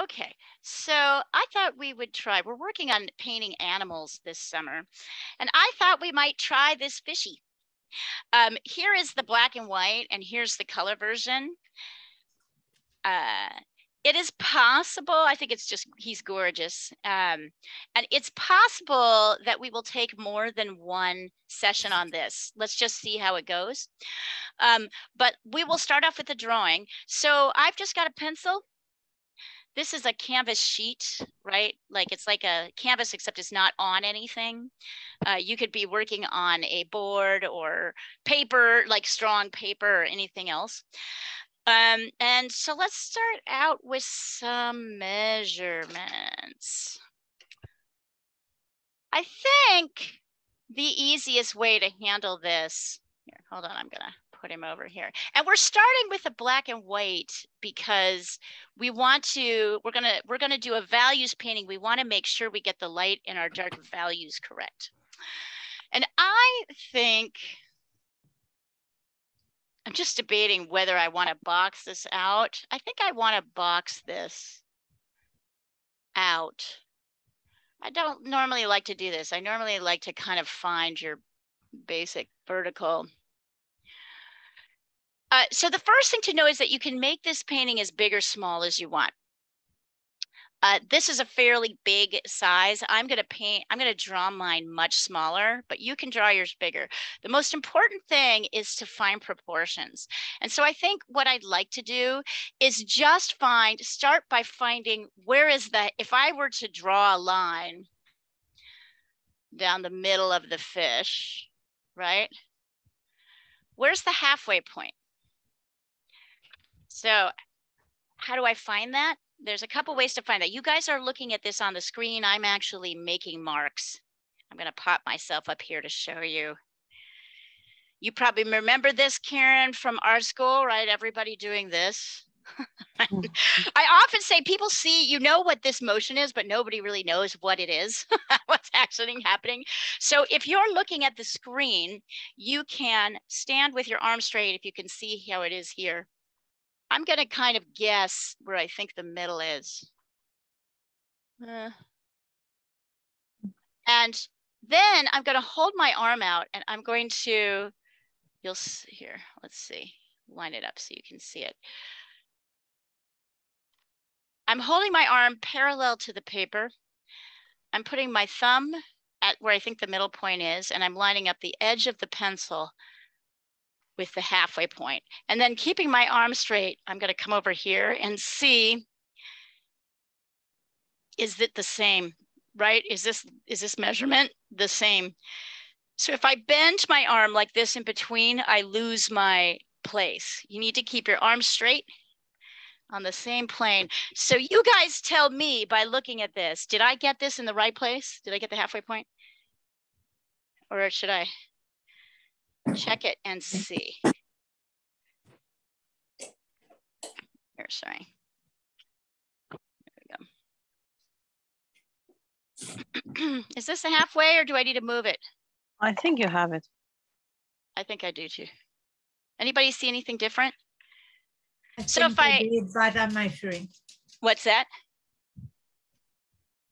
Okay, so I thought we would try, we're working on painting animals this summer, and I thought we might try this fishy. Here is the black and white, and here's the color version. Uh, it is possible, I think it's just, he's gorgeous. And it's possible that we will take more than one session on this. Let's just see how it goes. But we will start off with the drawing. So I've just got a pencil. This is a canvas sheet, right? Like it's like a canvas, except it's not on anything. You could be working on a board or paper, like strong paper or anything else. And so let's start out with some measurements. I think the easiest way to handle this, here, hold on, I'm gonna put him over here. And we're starting with the black and white because we want to, we're gonna do a values painting. We want to make sure we get the light and our dark values correct. And I think, I'm just debating whether I want to box this out. I think I want to box this out. I don't normally like to do this. I normally like to kind of find your basic vertical. So the first thing to know is that you can make this painting as big or small as you want. This is a fairly big size. I'm going to draw mine much smaller, but you can draw yours bigger. The most important thing is to find proportions. And so I think what I'd like to do is just start by finding where is if I were to draw a line down the middle of the fish, right? Where's the halfway point? So how do I find that? There's a couple ways to find that. You guys are looking at this on the screen. I'm actually making marks. I'm going to pop myself up here to show you. You probably remember this, Karen, from art school, right? Everybody doing this. I often say people see, you know what this motion is, but nobody really knows what it is, what's actually happening. So if you're looking at the screen, you can stand with your arm straight if you can see how it is here. I'm going to kind of guess where I think the middle is. And then I'm going to hold my arm out and I'm going to, you'll see here, let's see, line it up so you can see it. I'm holding my arm parallel to the paper. I'm putting my thumb at where I think the middle point is, and I'm lining up the edge of the pencil with the halfway point. And then keeping my arm straight, I'm going to come over here and see, is it the same, right? Is this measurement the same? So if I bend my arm like this in between, I lose my place. You need to keep your arm straight on the same plane. So you guys tell me by looking at this, did I get this in the right place? Did I get the halfway point? Or should I check it and see? Here, sorry. There we go. Is this a halfway or do I need to move it? I think you have it. I think I do too. Anybody see anything different? So if I did, but I'm measuring. What's that?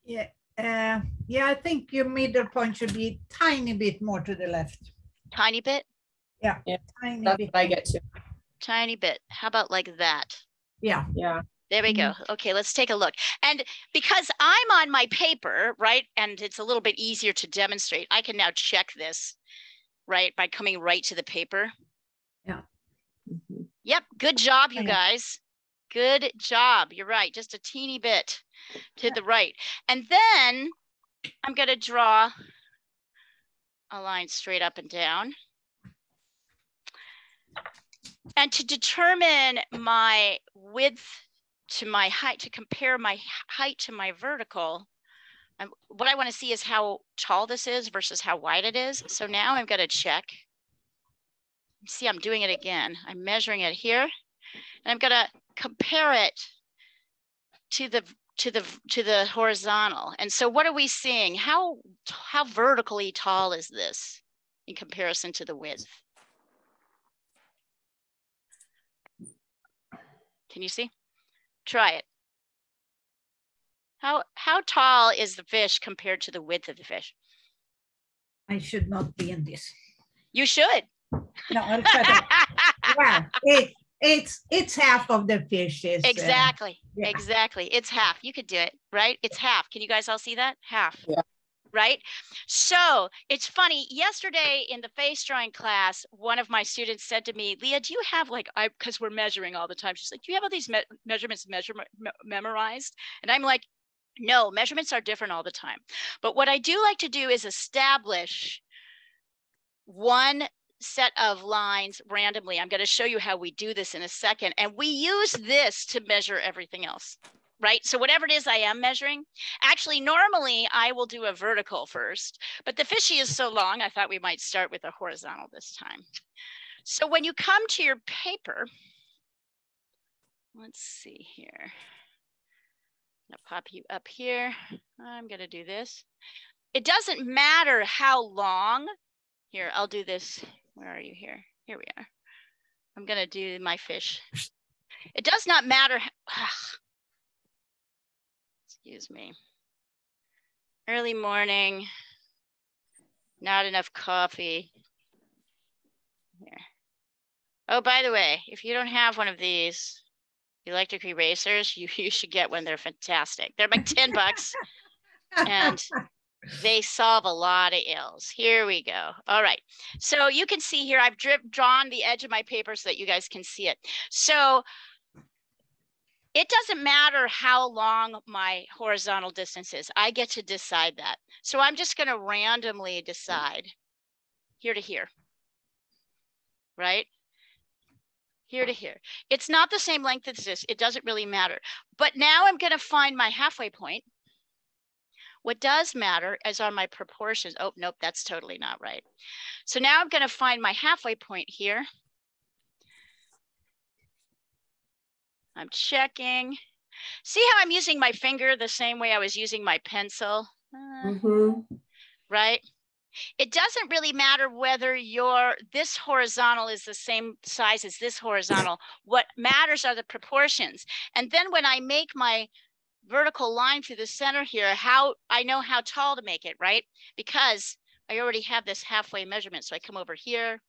Yeah, yeah. I think your middle point should be a tiny bit more to the left. Tiny bit? Yeah. Tiny That's bit. What I get to. Tiny bit. How about like that? Yeah. Yeah. There we go. Okay, let's take a look. And because I'm on my paper, right, and it's a little bit easier to demonstrate, I can now check this, right, by coming right to the paper. Yeah. Yep, good job, you guys. Good job. You're right, just a teeny bit to the right. And then I'm going to draw a line straight up and down. And to determine my width to my height, to compare my height to my vertical, what I want to see is how tall this is versus how wide it is. So now I'm going to check. See, I'm doing it again. I'm measuring it here, and I'm going to compare it to the horizontal. And so what are we seeing? How vertically tall is this in comparison to the width? Can you see? Try it. How tall is the fish compared to the width of the fish? I should not be in this. You should. No, I'll try to. Well, it's half of the fish is Exactly. yeah. Exactly. It's half. You could do it, right? It's half. Can you guys all see that? Half. Yeah. Right? So it's funny. Yesterday in the face drawing class, one of my students said to me, Leah, do you have like, because we're measuring all the time. She's like, do you have all these measurements memorized? And I'm like, no, measurements are different all the time. But what I do like to do is establish one set of lines randomly. I'm going to show you how we do this in a second. And we use this to measure everything else, right? So whatever it is I am measuring, actually, normally I will do a vertical first, but the fishy is so long, I thought we might start with a horizontal this time. So when you come to your paper, let's see here. I'll pop you up here. I'm going to do this. It doesn't matter how long. Here, I'll do this. Where are you here? Here we are. I'm going to do my fish. It does not matter. Excuse me. Early morning. Not enough coffee. Here. Oh, by the way, if you don't have one of these electric erasers, you should get one. They're fantastic. They're like $10 and they solve a lot of ills. Here we go. All right. So you can see here, I've drawn the edge of my paper so that you guys can see it. So it doesn't matter how long my horizontal distance is. I get to decide that. So I'm just going to randomly decide here to here, right? Here to here. It's not the same length as this. It doesn't really matter. But now I'm going to find my halfway point. What does matter is on my proportions. Oh, nope, that's totally not right. So now I'm going to find my halfway point here. I'm checking. See how I'm using my finger the same way I was using my pencil? Right? It doesn't really matter whether this horizontal is the same size as this horizontal. What matters are the proportions. And then when I make my vertical line through the center here, I know how tall to make it, right? Because I already have this halfway measurement. So I come over here.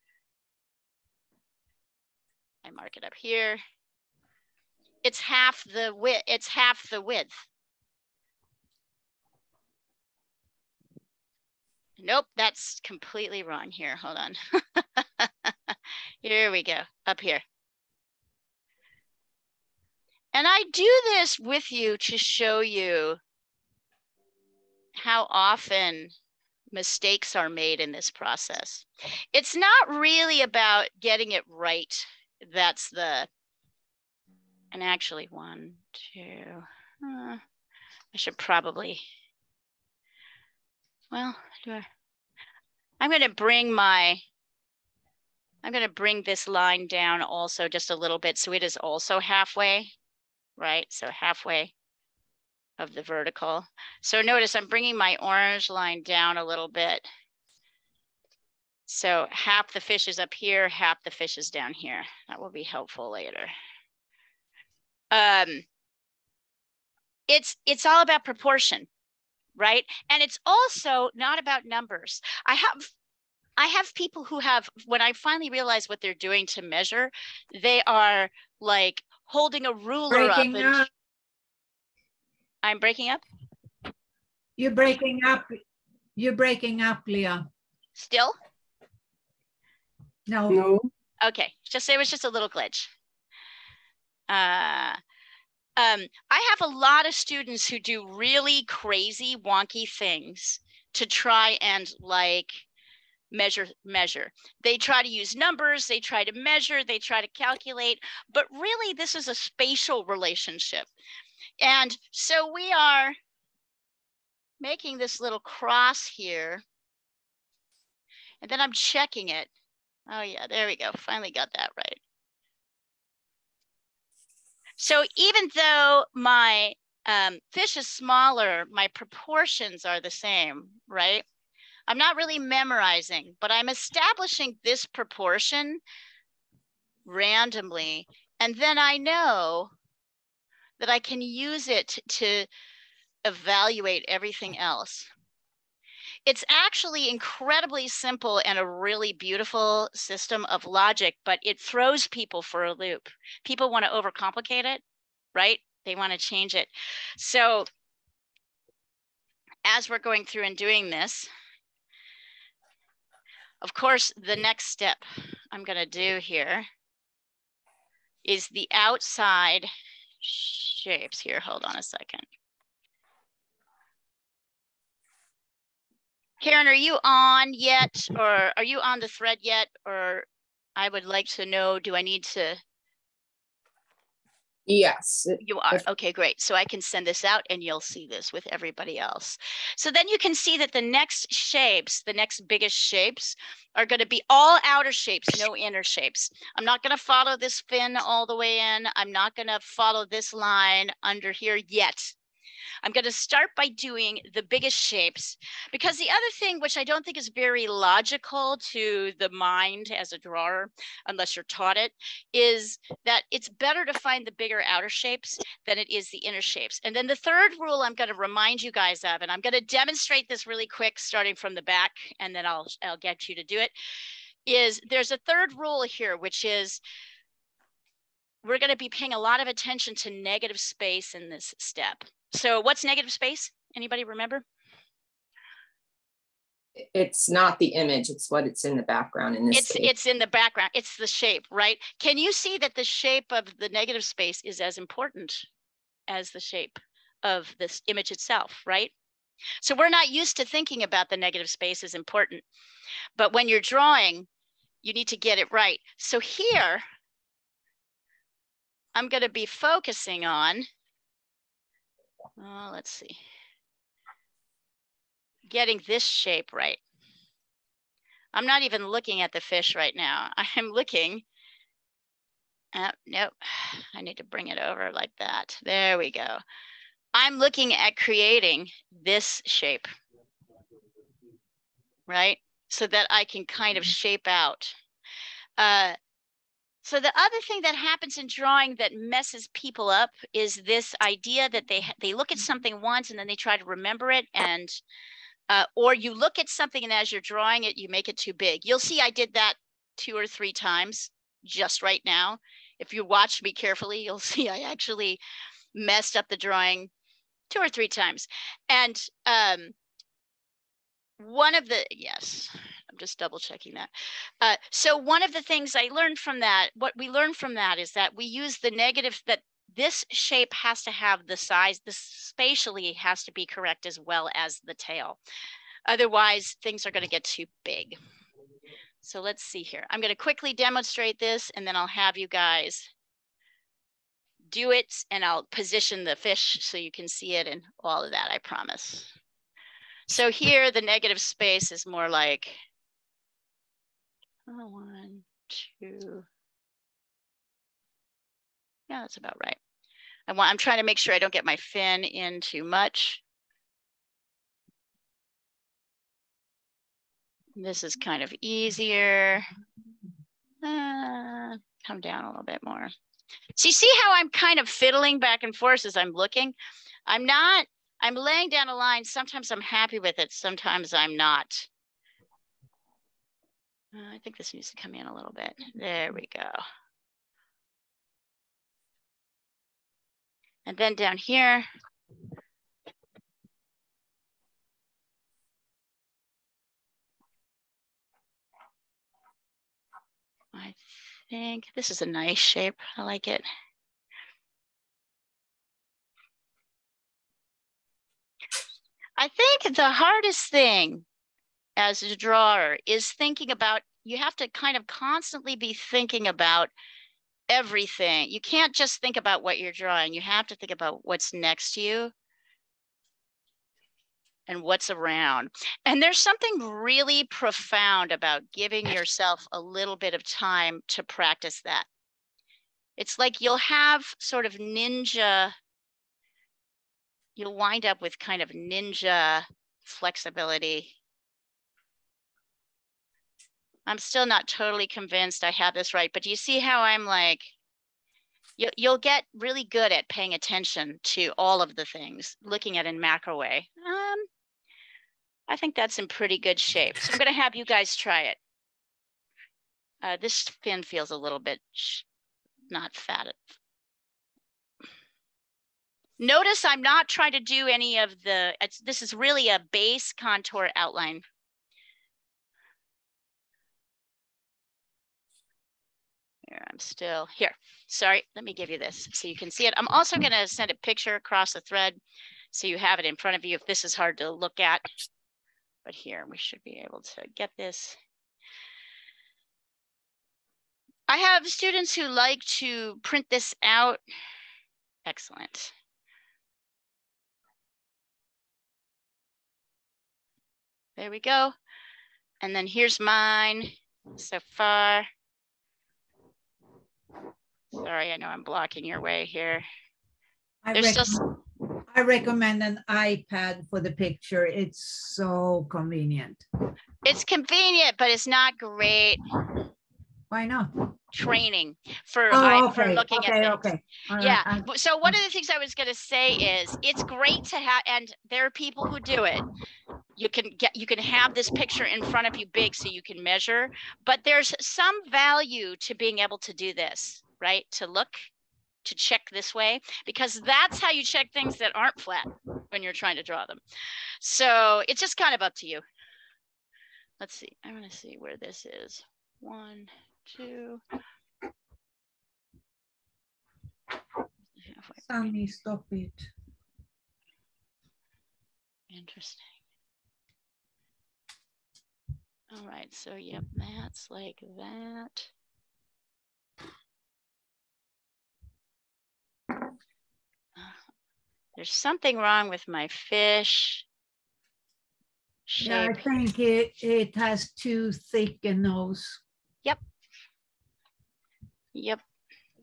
I mark it up here. It's half the width. It's half the width. Nope, that's completely wrong here. Hold on. Here we go, up here. And I do this with you to show you how often mistakes are made in this process. It's not really about getting it right. That's and actually 1, 2, I should probably, well, I'm going to bring this line down also just a little bit so it is also halfway, right? So halfway of the vertical. So notice I'm bringing my orange line down a little bit. So half the fish is up here, half the fish is down here. That will be helpful later. It's all about proportion, right? And it's also not about numbers. I have people who have, when I finally realize what they're doing to measure, they are like holding a ruler up. And I'm breaking up? You're breaking up. You're breaking up, Leah. Still? No. No. Okay, it was just a little glitch. I have a lot of students who do really crazy, wonky things to try and like measure. They try to use numbers, they try to measure, they try to calculate, but really this is a spatial relationship. And so we are making this little cross here, and then I'm checking it. Oh yeah, there we go. Finally got that right. So even though my fish is smaller, my proportions are the same, right? I'm not really memorizing, but I'm establishing this proportion randomly. And then I know that I can use it to evaluate everything else. It's actually incredibly simple and a really beautiful system of logic, but it throws people for a loop. People want to overcomplicate it, right? They want to change it. So as we're going through and doing this, of course, the next step I'm going to do here is the outside shapes here. Hold on a second. Karen, are you on yet, or are you on the thread yet? Or I would like to know, do I need to? Yes. You are. Okay, great. So I can send this out and you'll see this with everybody else. So then you can see that the next shapes, the next biggest shapes are going to be all outer shapes, no inner shapes. I'm not going to follow this fin all the way in. I'm not going to follow this line under here yet. I'm going to start by doing the biggest shapes, because the other thing, which I don't think is very logical to the mind as a drawer, unless you're taught it, is that it's better to find the bigger outer shapes than it is the inner shapes. And then the third rule I'm going to remind you guys of, and I'm going to demonstrate this really quick, starting from the back, and then I'll get you to do it, is there's a third rule here, which is we're going to be paying a lot of attention to negative space in this step. So what's negative space? Anybody remember? It's not the image, it's what it's in the background in this case. It's in the background. It's the shape, right? Can you see that the shape of the negative space is as important as the shape of this image itself, right? So we're not used to thinking about the negative space as important, but when you're drawing, you need to get it right. So here, I'm going to be focusing on, let's see, getting this shape right. I'm not even looking at the fish right now. I'm looking at, nope, I need to bring it over like that. There we go. I'm looking at creating this shape, right? So that I can kind of shape out. So the other thing that happens in drawing that messes people up is this idea that they look at something once and then they try to remember it, and or you look at something and as you're drawing it, you make it too big. You'll see I did that 2 or 3 times just right now. If you watch me carefully, you'll see I actually messed up the drawing 2 or 3 times. And one of the, yes, I'm just double checking that. So one of the things I learned from that, what we learned from that is that we use the negative, that this shape has to have the size, this spatially has to be correct as well as the tail. Otherwise, things are going to get too big. So let's see here. I'm going to quickly demonstrate this and then I'll have you guys do it and I'll position the fish so you can see it and all of that, I promise. So here, the negative space is more like 1, 2. Yeah, that's about right. I'm trying to make sure I don't get my fin in too much. This is kind of easier. Come down a little bit more. So you see how I'm kind of fiddling back and forth as I'm looking? I'm laying down a line. Sometimes I'm happy with it. Sometimes I'm not. I think this needs to come in a little bit. There we go. And then down here. I think this is a nice shape. I like it. I think the hardest thing as a drawer is thinking about, you have to kind of constantly be thinking about everything. You can't just think about what you're drawing. You have to think about what's next to you and what's around. And there's something really profound about giving yourself a little bit of time to practice that. It's like you'll have sort of ninja, you'll wind up with kind of ninja flexibility. I'm still not totally convinced I have this right, but do you see how I'm like You'll get really good at paying attention to all of the things, looking at it in macro way. I think that's in pretty good shape. So I'm going to have you guys try it. This fin feels a little bit not fat. Notice I'm not trying to do any of the, this is really a base contour outline. Here, I'm still here. Sorry, let me give you this so you can see it. I'm also going to send a picture across the thread so you have it in front of you if this is hard to look at. But here, we should be able to get this. I have students who like to print this out. Excellent. There we go. And then here's mine so far. Sorry, I know I'm blocking your way here. I recommend an iPad for the picture. It's so convenient. It's convenient, but it's not great. Why not? Training for okay. looking at things. Okay. Yeah. So one of the things I was going to say is it's great to have, and there are people who do it. You can have this picture in front of you big so you can measure, but there's some value to being able to do this, right? To check this way, because that's how you check things that aren't flat when you're trying to draw them. So it's just kind of up to you. Let's see. I'm going to see where this is. 1, 2. Sunny, stop it. Interesting. All right. So, yep, that's like that. There's something wrong with my fish shape. Yeah, I think it has too thick a nose. Yep.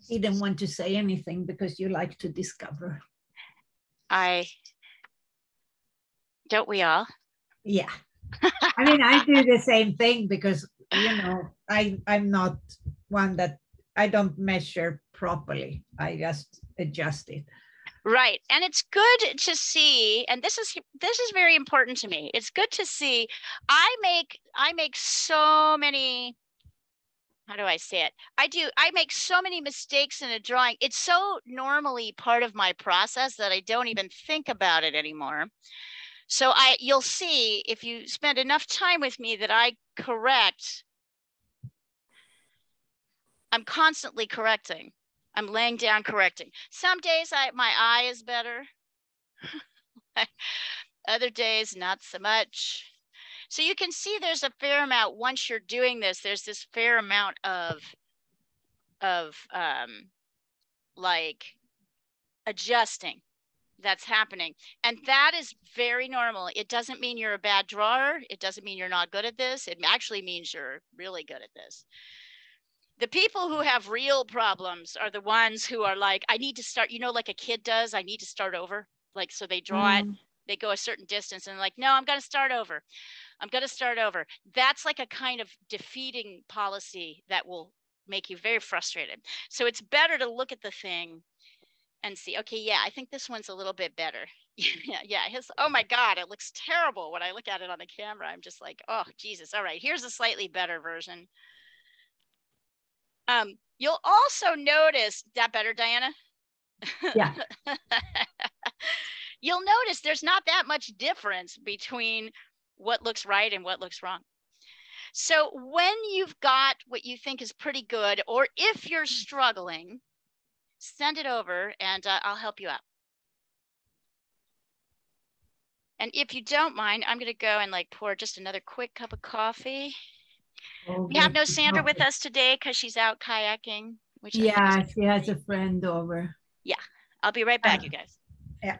He didn't want to say anything because you like to discover. Don't we all? Yeah. I mean, I do the same thing because, you know, I'm not one that I don't measure properly. I just adjust it. Right. And it's good to see, and this is very important to me. It's good to see. I make so many, how do I say it? I make so many mistakes in a drawing. It's so normally part of my process that I don't even think about it anymore. So you'll see if you spend enough time with me that I correct. I'm constantly correcting. I'm laying down correcting. Some days my eye is better. Other days, not so much. So you can see there's a fair amount, once you're doing this, there's this fair amount of like adjusting that's happening. And that is very normal. It doesn't mean you're a bad drawer. It doesn't mean you're not good at this. It actually means you're really good at this. The people who have real problems are the ones who are like, I need to start, you know, like a kid does, I need to start over. Like, so they draw it, they go a certain distance and like, no, I'm going to start over. I'm going to start over. That's like a kind of defeating policy that will make you very frustrated. So it's better to look at the thing and see, okay, yeah, I think this one's a little bit better. Yeah. Oh my God, it looks terrible when I look at it on the camera. I'm just like, oh, Jesus. All right, here's a slightly better version. You'll also notice that better, Diana? Yeah. You'll notice there's not that much difference between what looks right and what looks wrong. So when you've got what you think is pretty good, or if you're struggling, send it over and I'll help you out. And if you don't mind, I'm going to go and like pour just another quick cup of coffee. We have no Sandra with us today because she's out kayaking. Which yeah, she has a friend over. Yeah, I'll be right back, you guys. Yeah.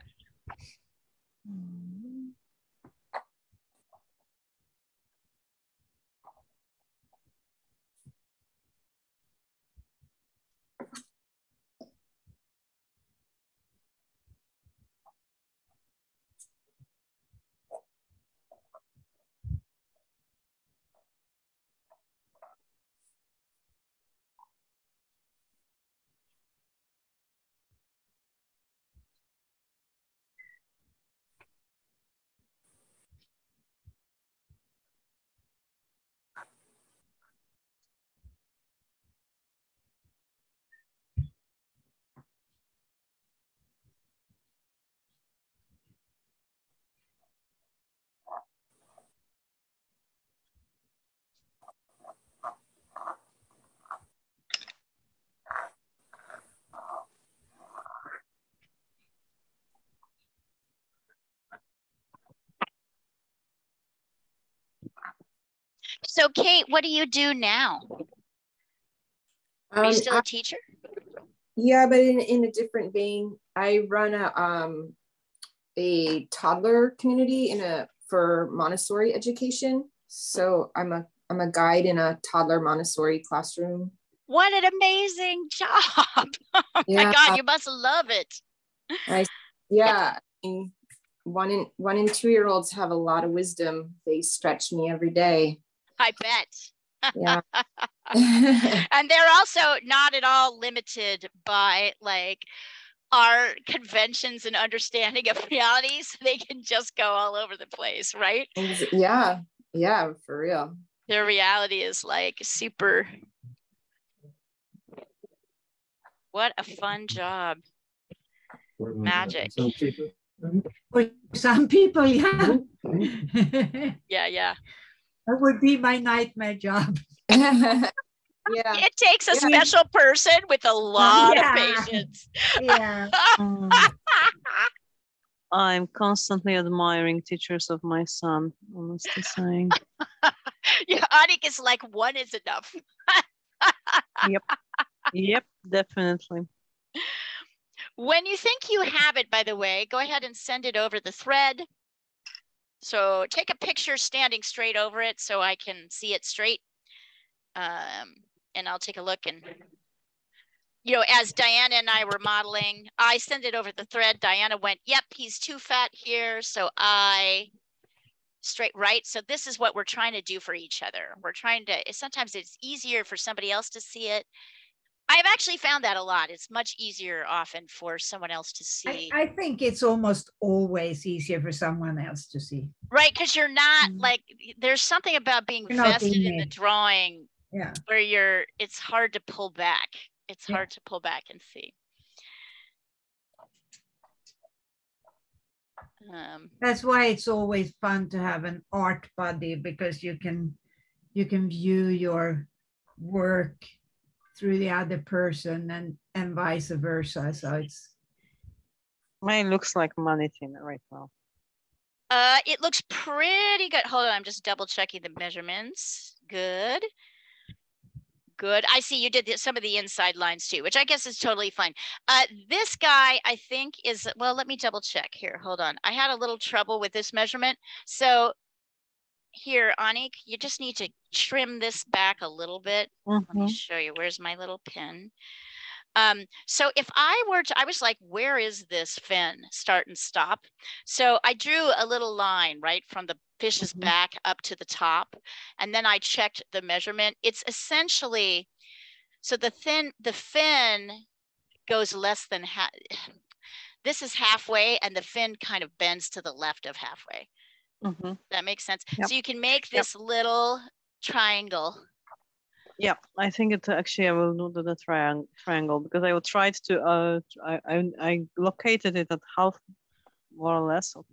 So Kate, what do you do now? Are you still a teacher? Yeah, but in a different vein. I run a toddler community for Montessori education. So I'm a guide in a toddler Montessori classroom. What an amazing job. Oh Yeah. my God, you must love it. Yeah. I mean, 1 and 2-year-olds have a lot of wisdom. They stretch me every day. I bet. Yeah. And they're also not at all limited by like our conventions and understanding of reality, so they can just go all over the place, right? Yeah, for real. Their reality is like super. What a fun job. Magic. For some people, yeah. Yeah. That would be my nightmare job. Yeah. It takes a special person with a lot of patience. Yeah. I'm constantly admiring teachers of my son, honestly saying. Yeah, Anik is like, one is enough. Yep, definitely. When you think you have it, by the way, go ahead and send it over the thread. So take a picture standing straight over it so I can see it straight. And I'll take a look, and as Diana and I were modeling, I sent it over the thread. Diana went, yep, he's too fat here. So I straight right. So this is what we're trying to do for each other. We're trying to, sometimes it's easier for somebody else to see it. I've actually found that a lot. It's much easier often for someone else to see. I think it's almost always easier for someone else to see. Right, because you're not like, there's something about being vested in the drawing where it's hard to pull back. It's hard to pull back and see. That's why it's always fun to have an art buddy, because you can view your work through the other person and vice versa. So it's. Mine looks like mannequin right now. It looks pretty good. Hold on, I'm just double checking the measurements. Good. I see you did some of the inside lines too, which I guess is totally fine. This guy, I think is, well, let me double check here. Hold on. I had a little trouble with this measurement. So here, Anik, you just need to trim this back a little bit. Let me show you. Where's my little pin? So if I was like, where is this fin start and stop? So I drew a little line right from the fish's back up to the top. And then I checked the measurement. It's essentially, so the fin goes less than half. This is halfway, and the fin kind of bends to the left of halfway. That makes sense. Yep. So you can make this little triangle. Yeah, I think it actually, I will do the triangle, because I tried to I located it at half, more or less, of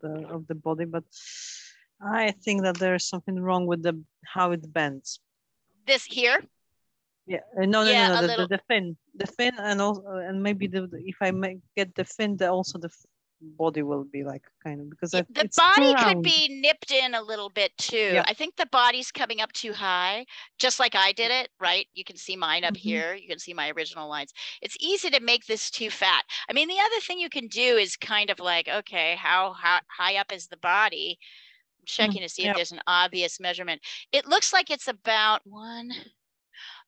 the body, but I think that there's something wrong with how it bends. This here? Yeah, no, the fin, and also, and maybe if I get the fin, also the body will be like kind of, because the body could be nipped in a little bit too. Yeah. I think the body's coming up too high, just like I did it, right? You can see mine up here. You can see my original lines. It's easy to make this too fat. I mean, the other thing you can do is kind of like, okay, how high up is the body? I'm checking to see if there's an obvious measurement. It looks like it's about 1.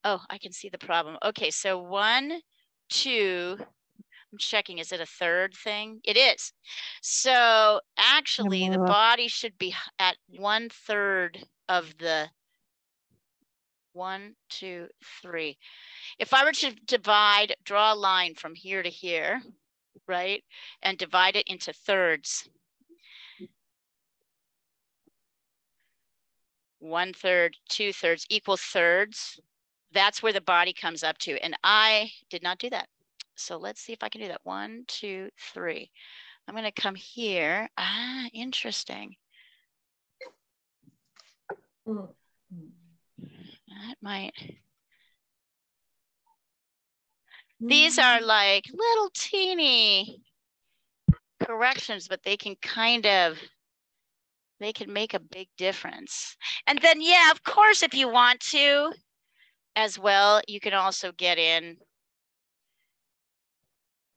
Oh, I can see the problem. Okay, so 1, 2. I'm checking, is it a third thing? It is. So actually the body should be at 1/3 of the 1, 2, 3. If I were to draw a line from here to here, right? And divide it into thirds. 1/3, 2/3 equal thirds. That's where the body comes up to. And I did not do that. So let's see if I can do that. 1, 2, 3. I'm going to come here. Interesting. That might. These are like little teeny corrections, but they can kind of, They can make a big difference. And then, yeah, of course, if you want to as well, you can also get in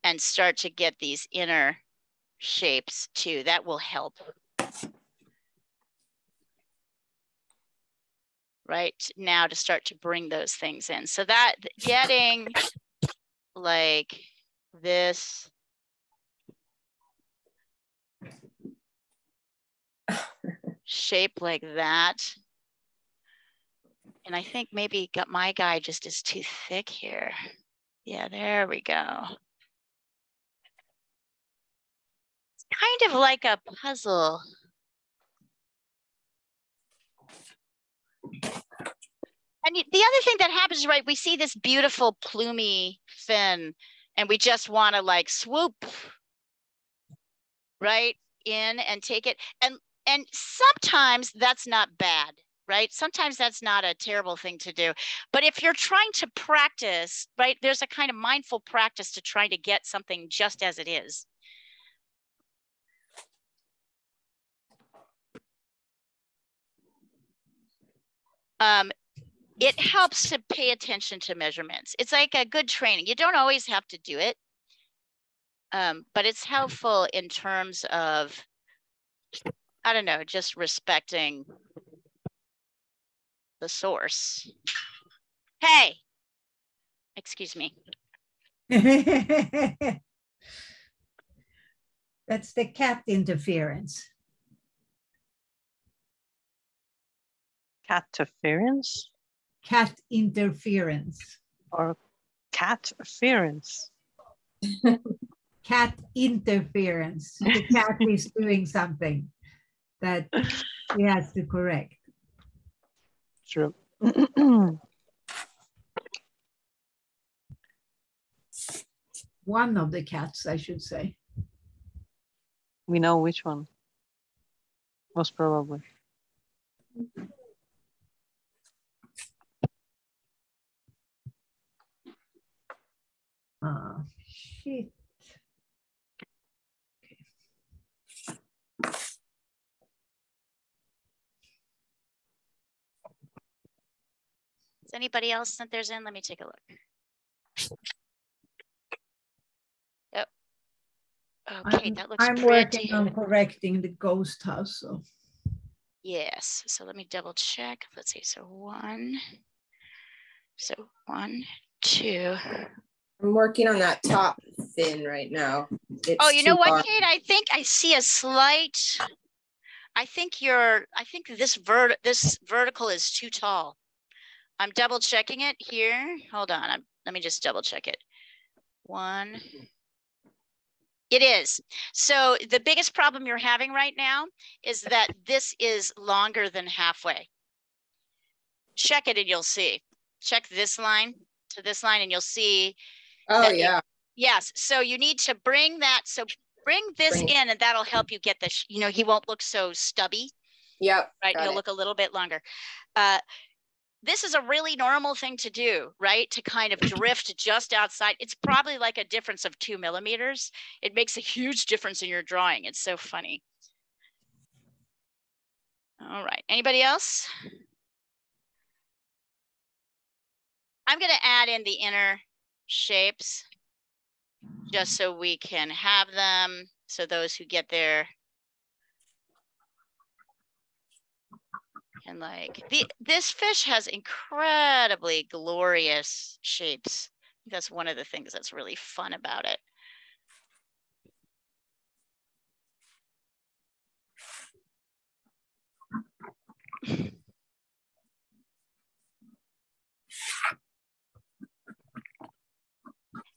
and start to get these inner shapes too. That will help. Right now to start to bring those things in. So that getting like this shape like that. And I think maybe my guy just is too thick here. Yeah, there we go. It's kind of like a puzzle. And the other thing that happens, right, we see this beautiful plumy fin and we just want to like swoop right in and take it. And sometimes that's not bad, right? Sometimes that's not a terrible thing to do. But if you're trying to practice, right, there's a kind of mindful practice to try to get something just as it is. It helps to pay attention to measurements. It's like a good training. You don't always have to do it, but it's helpful in terms of, I don't know, just respecting the source. Hey, excuse me. That's the cat interference. Cat interference? Cat interference. Or cat interference? Cat interference. The cat is doing something that he has to correct. True. One of the cats, I should say. We know which one. Most probably. Shit. Has anybody else sent theirs in? Let me take a look. Yep. Okay, that looks I'm pretty. working on correcting the ghost house. So. Yes. So let me double check. Let's see. So 1, 2. I'm working on that top fin right now. It's oh, you know what, long. Kate? I think I see a slight. I think this vertical is too tall. I'm double checking it here. Hold on. Let me just double check it. 1. It is. So the biggest problem you're having right now is that this is longer than halfway. Check it and you'll see. Check this line to this line and you'll see. Oh, yeah. Yes. So you need to bring that. So bring this in and that'll help you get this. You know, he won't look so stubby. Yep. Right. He'll look a little bit longer. This is a really normal thing to do, right? To kind of drift just outside. It's probably like a difference of 2 millimeters. It makes a huge difference in your drawing. It's so funny. All right. Anybody else? I'm going to add in the inner shapes just so we can have them. So those who get there and like this fish has incredibly glorious shapes. That's one of the things that's really fun about it.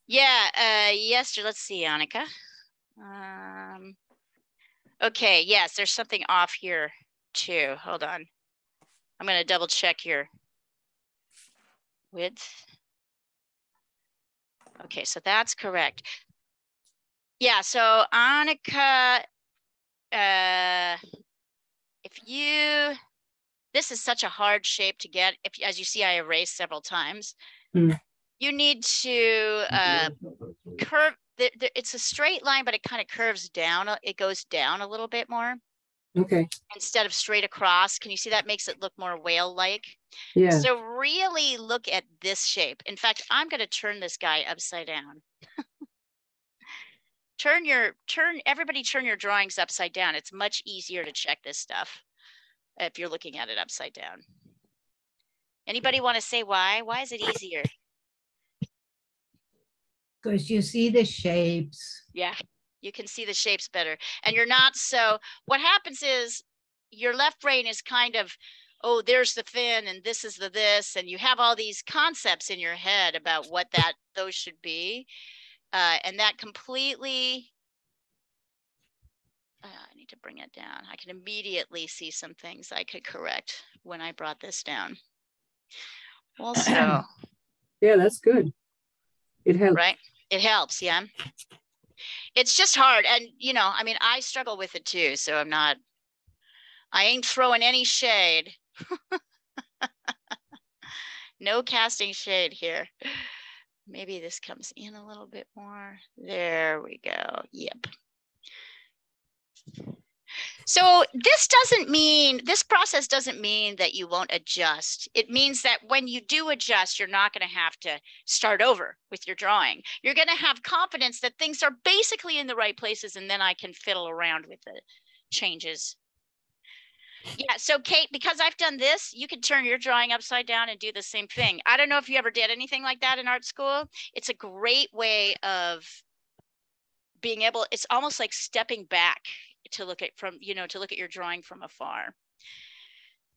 Yeah, yesterday, let's see, Annika. Okay, yes, there's something off here too. Hold on. I'm going to double check your width. Okay, so that's correct. Yeah, so Annika, this is such a hard shape to get. As you see, I erased several times. You need to curve. It's a straight line, but it kind of curves down. It goes down a little bit more. Okay. Instead of straight across. Can you see that makes it look more whale-like? Yeah. So really look at this shape. In fact, I'm going to turn this guy upside down. Everybody turn your drawings upside down. It's much easier to check this stuff if you're looking at it upside down. Anybody want to say why? Why is it easier? Because you see the shapes. Yeah, you can see the shapes better. And you're not so, what happens is your left brain is kind of, oh, there's the fin and this is the this, and you have all these concepts in your head about what those should be. And that completely, I need to bring it down. I can immediately see some things I could correct when I brought this down. Also, yeah, that's good. It helps. Right? It helps, yeah. It's just hard. And, you know, I mean, I struggle with it too. So I ain't throwing any shade. No casting shade here. Maybe this comes in a little bit more. There we go. Yep. So this process doesn't mean that you won't adjust. It means that when you do adjust, you're not going to have to start over with your drawing. You're going to have confidence that things are basically in the right places, and then I can fiddle around with the changes. Yeah, so Kate, because I've done this, you can turn your drawing upside down and do the same thing. I don't know if you ever did anything like that in art school. It's a great way of being able, it's almost like stepping back to look at your drawing from afar.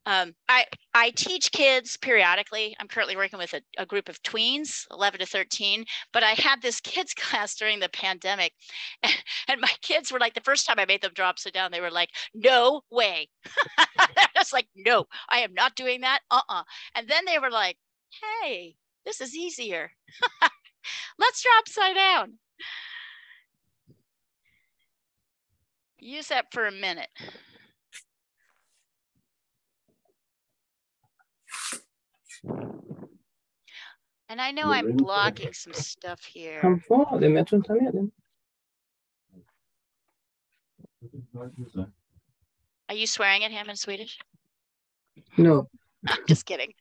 I teach kids periodically. I'm currently working with a group of tweens, 11 to 13, but I had this kids class during the pandemic, and my kids were like, the first time I made them draw upside down, they were like, no way. I was like, no, I am not doing that. And then they were like, hey, this is easier. Let's draw upside down. Use that for a minute. And I know I'm blocking some stuff here. Are you swearing at him in Swedish? No. I'm just kidding.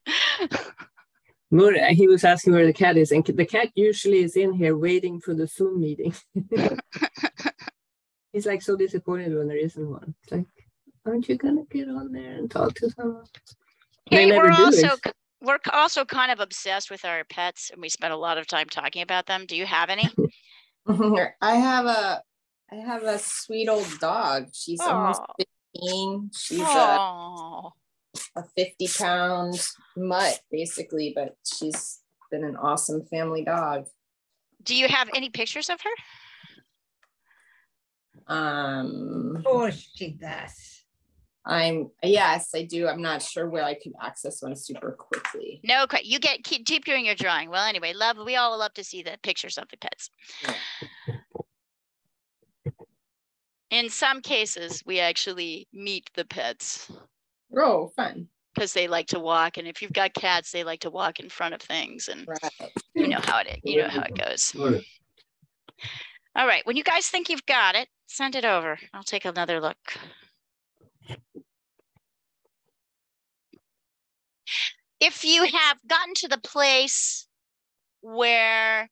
He was asking where the cat is, and the cat usually is in here waiting for the Zoom meeting. He's like so disappointed when there isn't one. It's like, aren't you gonna get on there and talk to someone? Hey, we're also kind of obsessed with our pets, and we spend a lot of time talking about them. Do you have any? I have a sweet old dog. She's almost 15. She's a 50-pound mutt, basically, but she's been an awesome family dog. Do you have any pictures of her? Of course she does. Yes, I do. I'm not sure where I can access one super quickly. No, you keep doing your drawing. Well, anyway, we all love to see the pictures of the pets. Yeah. In some cases, we actually meet the pets. Oh, fun. Because they like to walk, and if you've got cats, they like to walk in front of things, and right. You know how it goes. All right, when you guys think you've got it, send it over. I'll take another look. If you have gotten to the place where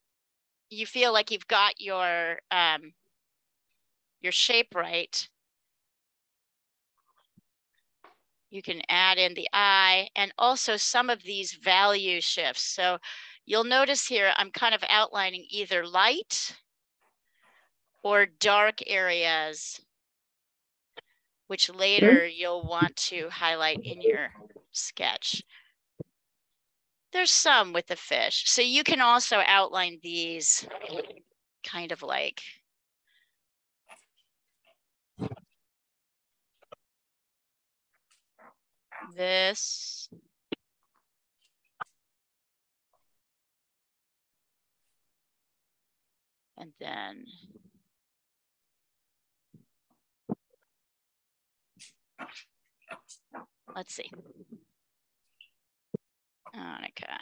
you feel like you've got your shape right, you can add in the eye and also some of these value shifts. So you'll notice here, I'm kind of outlining either light or dark areas, which later you'll want to highlight in your sketch. There's some with the fish. So you can also outline these kind of like this. And then let's see. Annika.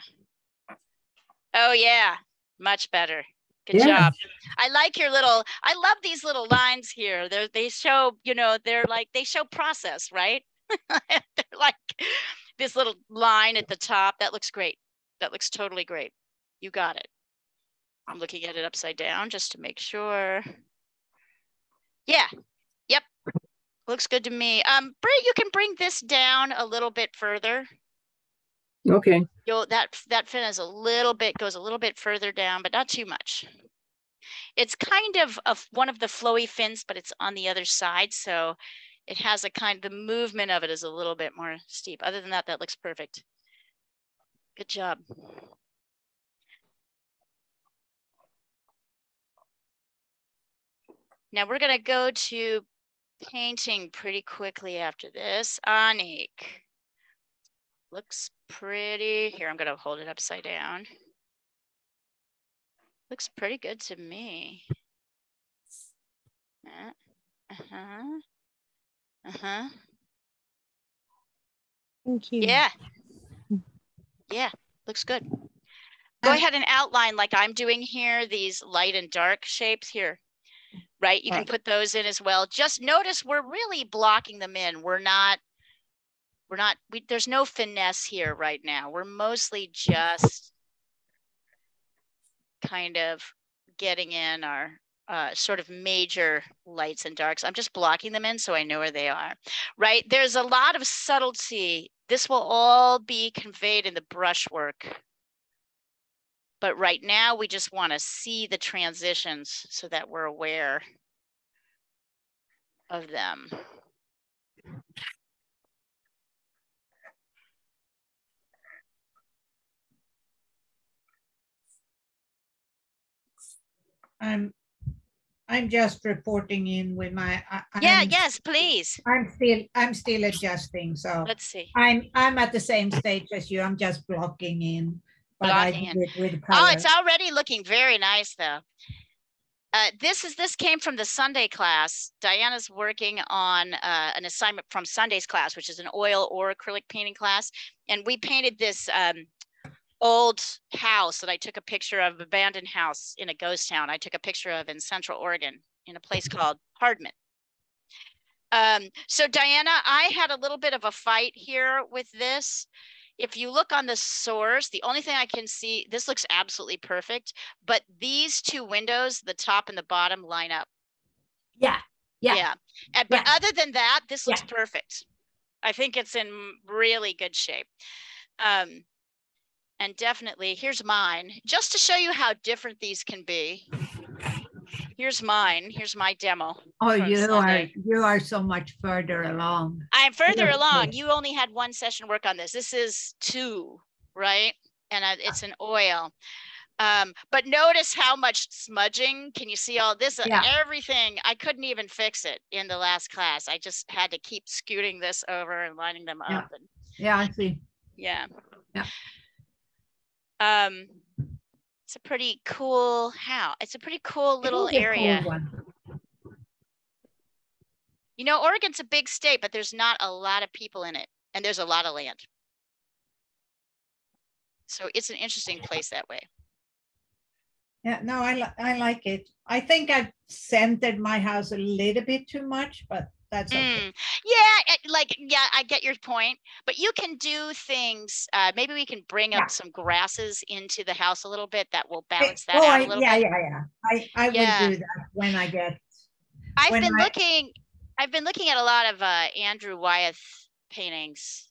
Oh yeah, much better. Good job. I like your little, I love these little lines here. They show, you know, they show process, right? They're like this little line at the top. That looks great. That looks totally great. You got it. I'm looking at it upside down just to make sure. Yeah. Yep. Looks good to me. Bri, you can bring this down a little bit further. Okay. That fin is goes a little bit further down, but not too much. It's kind of one of the flowy fins, but it's on the other side, so it has the movement of it is a little bit more steep. Other than that, that looks perfect. Good job. Now we're gonna go to painting pretty quickly after this. Anik. Looks pretty. Here, I'm going to hold it upside down. Looks pretty good to me. Thank you. Yeah. Yeah, looks good. Go ahead and outline like I'm doing here, these light and dark shapes here, right? You can put those in as well. Just notice we're really blocking them in. There's no finesse here right now. We're mostly just kind of getting in our sort of major lights and darks. I'm just blocking them in so I know where they are, right? There's a lot of subtlety. This will all be conveyed in the brushwork. But right now we just want to see the transitions so that we're aware of them. I'm just reporting in with my. Yes, please. I'm still adjusting. So let's see. I'm at the same stage as you. I'm just blocking in. But blocking I did it with color. Oh, it's already looking very nice though. This came from the Sunday class. Diana's working on an assignment from Sunday's class, which is an oil or acrylic painting class, and we painted this old house that I took a picture of, abandoned house in a ghost town. I took a picture of in Central Oregon in a place called Hardman. So Diana, I had a little bit of a fight here with this. If you look on the source, the only thing I can see, this looks absolutely perfect, but these two windows, the top and the bottom, line up. Yeah. But other than that, this looks perfect. I think it's in really good shape. And definitely, here's mine, just to show you how different these can be. Here's mine. Here's my demo. Oh, you are so much further along. I'm further along. You only had one session work on this. This is 2, right? And it's an oil. But notice how much smudging. Can you see all this? Everything. I couldn't even fix it in the last class. I just had to keep scooting this over and lining them up. Yeah, I see. Yeah. It's a pretty cool house. It's a pretty cool little area. Cool one. You know, Oregon's a big state, but there's not a lot of people in it, and there's a lot of land. So it's an interesting place that way. Yeah, no, I like it. I think I've centered my house a little bit too much, but that's okay. Yeah, I get your point, but you can do things. Maybe we can bring up some grasses into the house a little bit that will balance that out a little bit. Yeah. I will do that when I get. I've been looking at a lot of Andrew Wyeth paintings,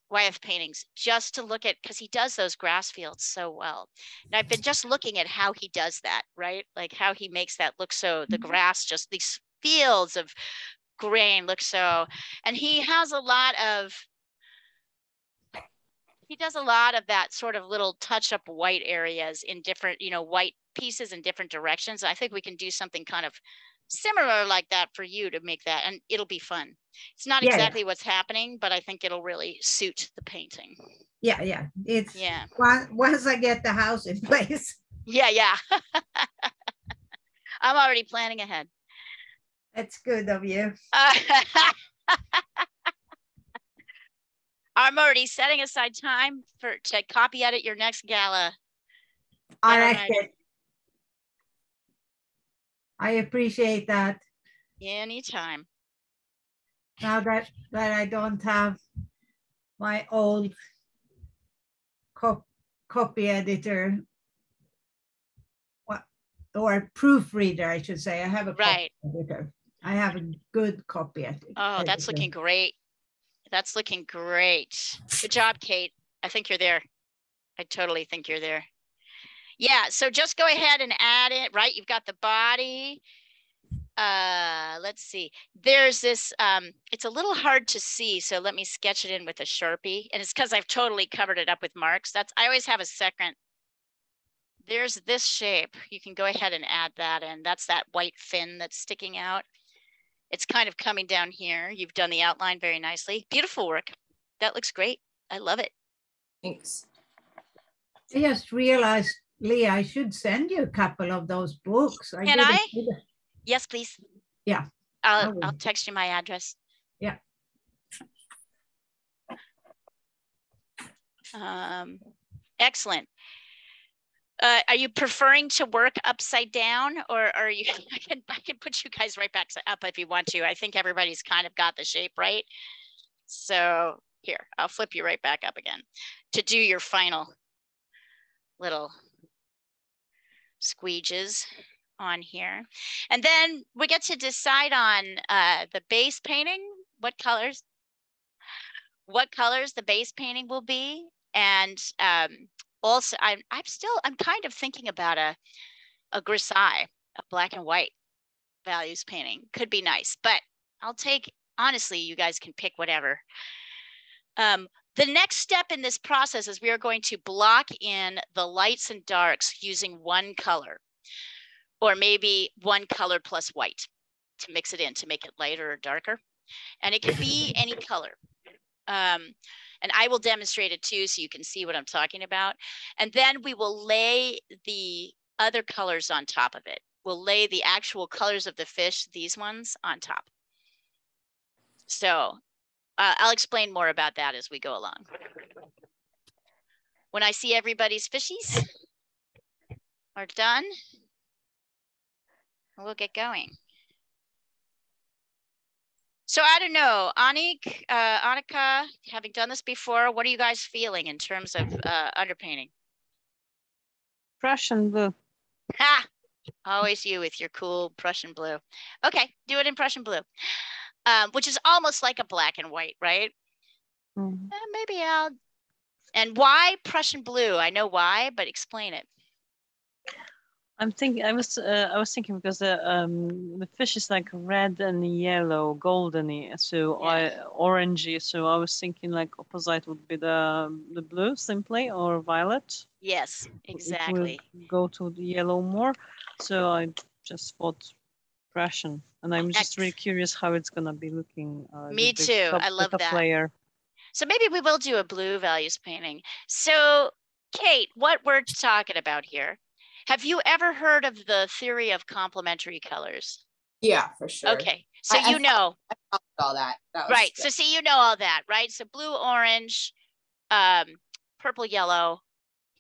just to look at, because he does those grass fields so well. And I've been just looking at how he does that, right? Like how he makes that look so, the grass, just these fields of grain look so, and he does a lot of that sort of little touch up white areas in different, white pieces in different directions. I think we can do something kind of similar like that for you to make that, and it'll be fun. It's not exactly what's happening, but I think it'll really suit the painting. Yeah. Once I get the house in place. Yeah. I'm already planning ahead. That's good of you. I'm already setting aside time to copy edit your next gala. I like it. I appreciate that. Anytime. Now that I don't have my old copy editor, or proofreader, I should say. I have a copy editor. I have a good copy editor. Oh, that's looking great. That's looking great. Good job, Kate. I think you're there. I totally think you're there. Yeah, so just go ahead and add it, right? You've got the body. Let's see. There's this, it's a little hard to see, so let me sketch it in with a Sharpie. And it's because I've totally covered it up with marks. I always have a second. There's this shape. You can go ahead and add that in. That's that white fin that's sticking out. It's kind of coming down here. You've done the outline very nicely. Beautiful work. That looks great. I love it. Thanks. I just realized, Lee, I should send you a couple of those books. Can I? Yes, please. Yeah. I'll text you my address. Yeah. Excellent. Are you preferring to work upside down, or are you? I can put you guys right back up if you want to. I think everybody's kind of got the shape right. So here, I'll flip you right back up again to do your final little squeeges on here. And then we get to decide on the base painting, what colors the base painting will be. And also I'm kind of thinking about a grisaille, a black and white values painting. Could be nice, but I'll take, honestly, you guys can pick whatever. The next step in this process is we are going to block in the lights and darks using one color, or maybe one color plus white to mix it in to make it lighter or darker. And it can be any color. And I will demonstrate it too, so you can see what I'm talking about. And then we will lay the other colors on top of it. We'll lay the actual colors of the fish, these ones, on top. So I'll explain more about that as we go along. When I see everybody's fishies are done, we'll get going. So I don't know, Annika, having done this before, what are you guys feeling in terms of underpainting? Prussian blue. Ha! Always you with your cool Prussian blue. Okay, do it in Prussian blue, which is almost like a black and white, right? Mm-hmm. Maybe I'll. And why Prussian blue? I know why, but explain it. I'm thinking. I was thinking because the fish is like red and yellow, goldeny, so yeah. Orangey. So I was thinking like opposite would be the blue simply, or violet. Yes, exactly. It will go to the yellow more. So I just thought Prussian, and I'm just really curious how it's gonna be looking. Me too. I love that. Layer. So maybe we will do a blue values painting. So Kate, what we're talking about here. Have you ever heard of the theory of complementary colors? Yeah, for sure. Okay, so you know. I thought all that. Right, good. So see, you know all that, right? So blue, orange, purple, yellow,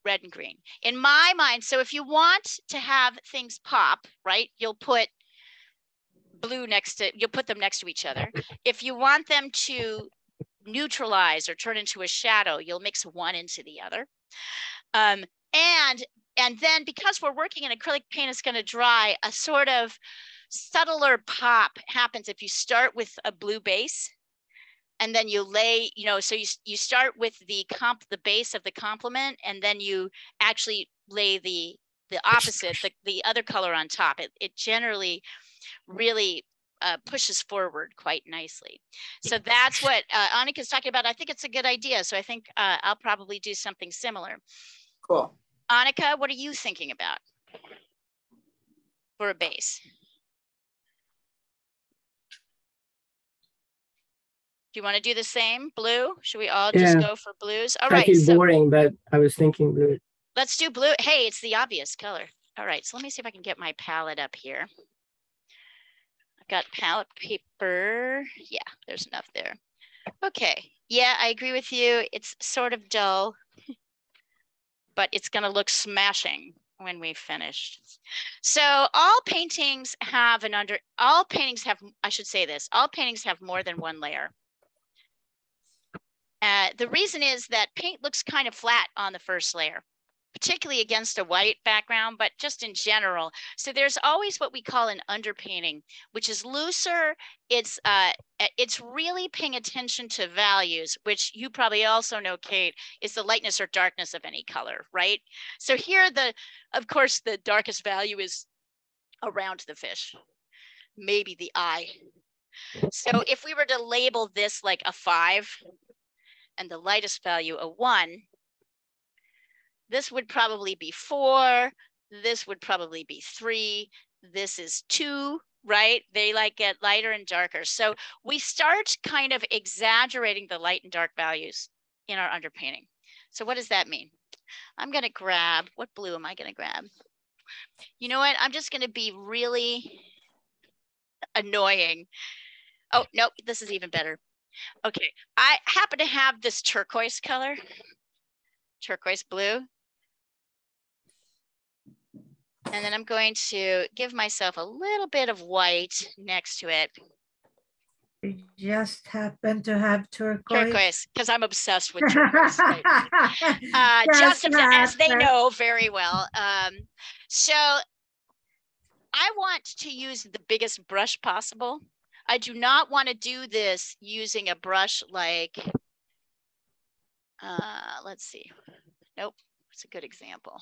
red, and green. In my mind, so if you want to have things pop, right, you'll put blue you'll put them next to each other. If you want them to neutralize or turn into a shadow, you'll mix one into the other. And then because we're working in acrylic paint, it's going to dry, a sort of subtler pop happens if you start with a blue base and then you lay, so you start with the base of the complement, and then you actually lay the opposite, the other color on top. It generally really pushes forward quite nicely. So that's what Annika's talking about. I think it's a good idea. So I think I'll probably do something similar. Cool. Annika, what are you thinking about for a base? Do you want to do the same blue? Should we all just go for blues? All right. It's boring, but I was thinking blue. Let's do blue. Hey, it's the obvious color. All right. So let me see if I can get my palette up here. I've got palette paper. Yeah, there's enough there. Okay. Yeah, I agree with you. It's sort of dull, but it's going to look smashing when we've finished. So all paintings have all paintings have more than one layer. The reason is that paint looks kind of flat on the first layer, particularly against a white background, but just in general. So there's always what we call an underpainting, which is looser. It's really paying attention to values, which you probably also know, Kate, is the lightness or darkness of any color, right? So here, of course, the darkest value is around the fish, maybe the eye. So if we were to label this like a 5 and the lightest value a 1, this would probably be 4. This would probably be 3. This is 2, right? They like get lighter and darker. So we start kind of exaggerating the light and dark values in our underpainting. So what does that mean? I'm going to grab, what blue am I going to grab? You know what? I'm just going to be really annoying. Oh, nope, this is even better. Okay, I happen to have this turquoise color, turquoise blue. And then I'm going to give myself a little bit of white next to it. You just happen to have turquoise? Turquoise, because I'm obsessed with turquoise. Right? Just as they know very well. So I want to use the biggest brush possible. I do not want to do this using a brush like, let's see. Nope, it's a good example.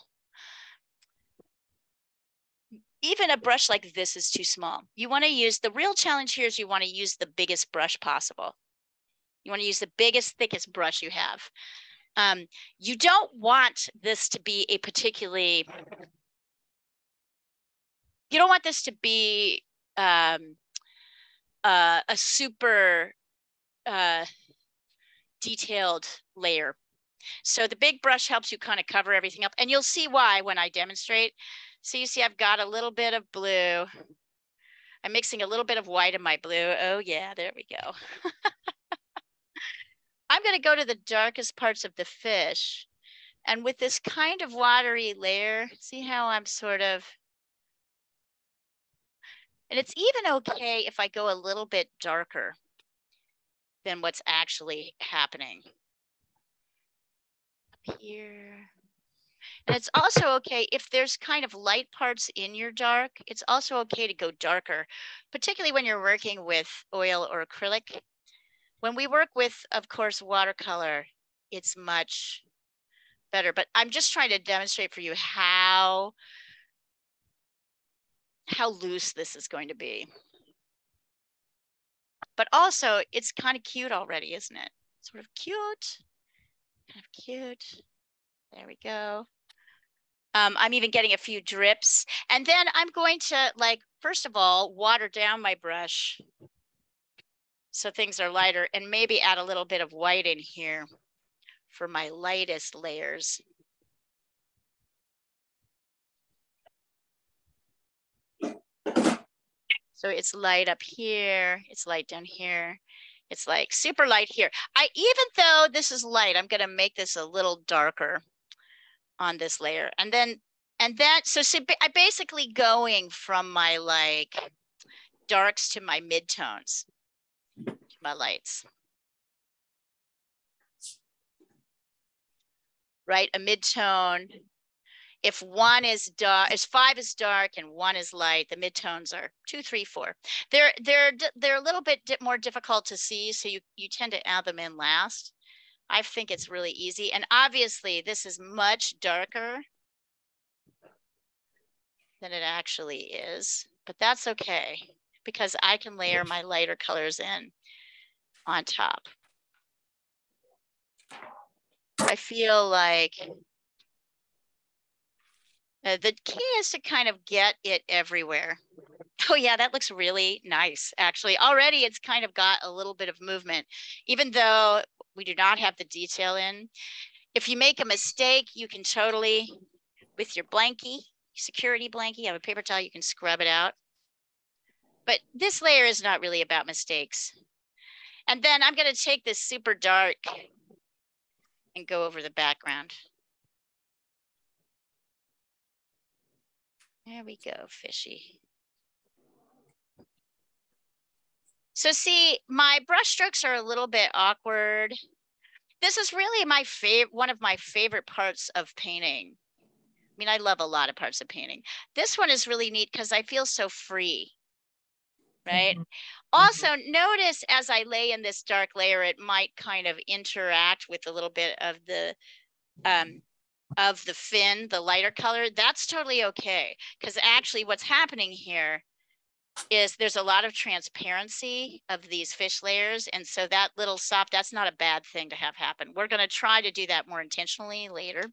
Even a brush like this is too small. You want to use, the real challenge here is you want to use the biggest brush possible. You want to use the biggest, thickest brush you have. You don't want this to be a particularly, you don't want this to be a super detailed layer. So the big brush helps you kind of cover everything up, and you'll see why when I demonstrate. So you see I've got a little bit of blue. I'm mixing a little bit of white in my blue. Oh yeah, there we go. I'm going to go to the darkest parts of the fish. And with this kind of watery layer, see how I'm sort of, and it's even okay if I go a little bit darker than what's actually happening. Up here. And it's also okay if there's kind of light parts in your dark, it's also okay to go darker, particularly when you're working with oil or acrylic. When we work with, of course, watercolor, it's much better, but I'm just trying to demonstrate for you how loose this is going to be. But also, it's kind of cute already, isn't it? Sort of cute, kind of cute. There we go. I'm even getting a few drips. And then I'm going to, like, first of all, water down my brush so things are lighter, and maybe add a little bit of white in here for my lightest layers. So it's light up here, it's light down here. It's like super light here. Even though this is light, I'm gonna make this a little darker on this layer. And then, so I'm basically going from my like darks to my midtones, to my lights. Right, a midtone. If 1 is dark, if 5 is dark and 1 is light, the midtones are 2, 3, 4. They're a little bit more difficult to see, so you tend to add them in last. I think it's really easy, and obviously this is much darker than it actually is, but that's okay because I can layer my lighter colors in on top. I feel like the key is to kind of get it everywhere. Oh yeah, that looks really nice. Actually, already it's kind of got a little bit of movement, even though we do not have the detail in. If you make a mistake, you can totally, with your blankie, security blankie, you have a paper towel, you can scrub it out. But this layer is not really about mistakes. And then I'm going to take this super dark and go over the background. There we go, fishy. So see, my brush strokes are a little bit awkward. This is really one of my favorite parts of painting. I mean, I love a lot of parts of painting. This one is really neat because I feel so free, right? Also, notice as I lay in this dark layer, it might kind of interact with a little bit of the fin, the lighter color. That's totally okay, because actually what's happening here is there's a lot of transparency of these fish layers, and so that little soft, that's not a bad thing to have happen. We're going to try to do that more intentionally later.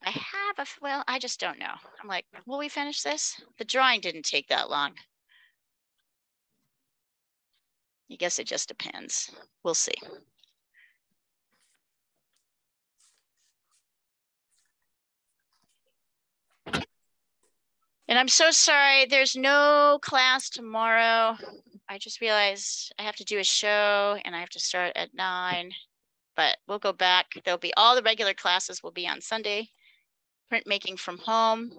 I have well, I just don't know. I'm like, will we finish this? The drawing didn't take that long. I guess it just depends. We'll see. And I'm so sorry, there's no class tomorrow. I just realized I have to do a show and I have to start at 9, but we'll go back. There'll be all the regular classes will be on Sunday. Printmaking from home,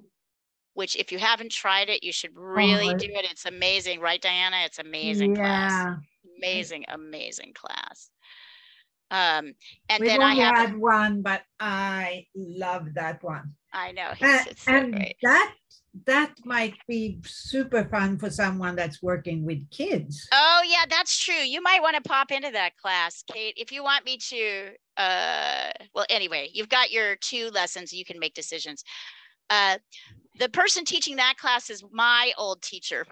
which if you haven't tried it, you should really do it. It's amazing, right, Diana? It's amazing class. Amazing, amazing class. And we've then only had one, but I love that one. I know, it's so great. That might be super fun for someone that's working with kids. Oh yeah, that's true. You might want to pop into that class, Kate, if you want me to. Well, anyway, you've got your 2 lessons. You can make decisions. The person teaching that class is my old teacher.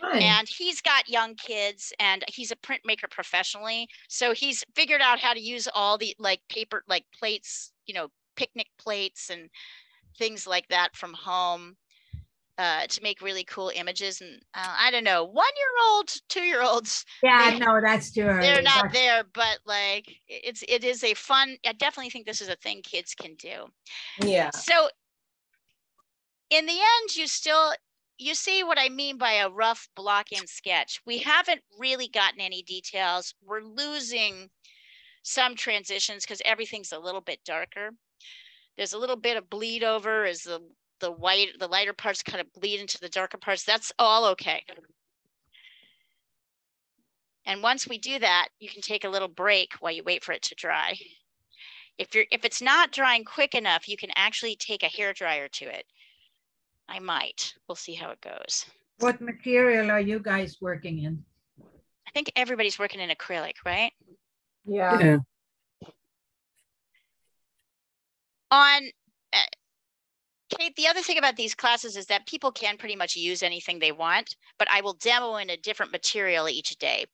Fine. And he's got young kids and he's a printmaker professionally. So he's figured out how to use all the paper, plates, picnic plates and things like that from home to make really cool images. And I don't know, 1-year-old, 2-year-olds. Yeah, no, that's too early. They're not there, but it is a fun, I definitely think this is a thing kids can do. Yeah. So in the end, you see what I mean by a rough block in sketch. We haven't really gotten any details. We're losing some transitions because everything's a little bit darker. There's a little bit of bleed over as the lighter parts kind of bleed into the darker parts. That's all okay. And once we do that, you can take a little break while you wait for it to dry. If it's not drying quick enough, you can actually take a hairdryer to it. I might. We'll see how it goes. What material are you guys working in? I think everybody's working in acrylic, right? Yeah. Kate, the other thing about these classes is that people can pretty much use anything they want, but I will demo in a different material each day,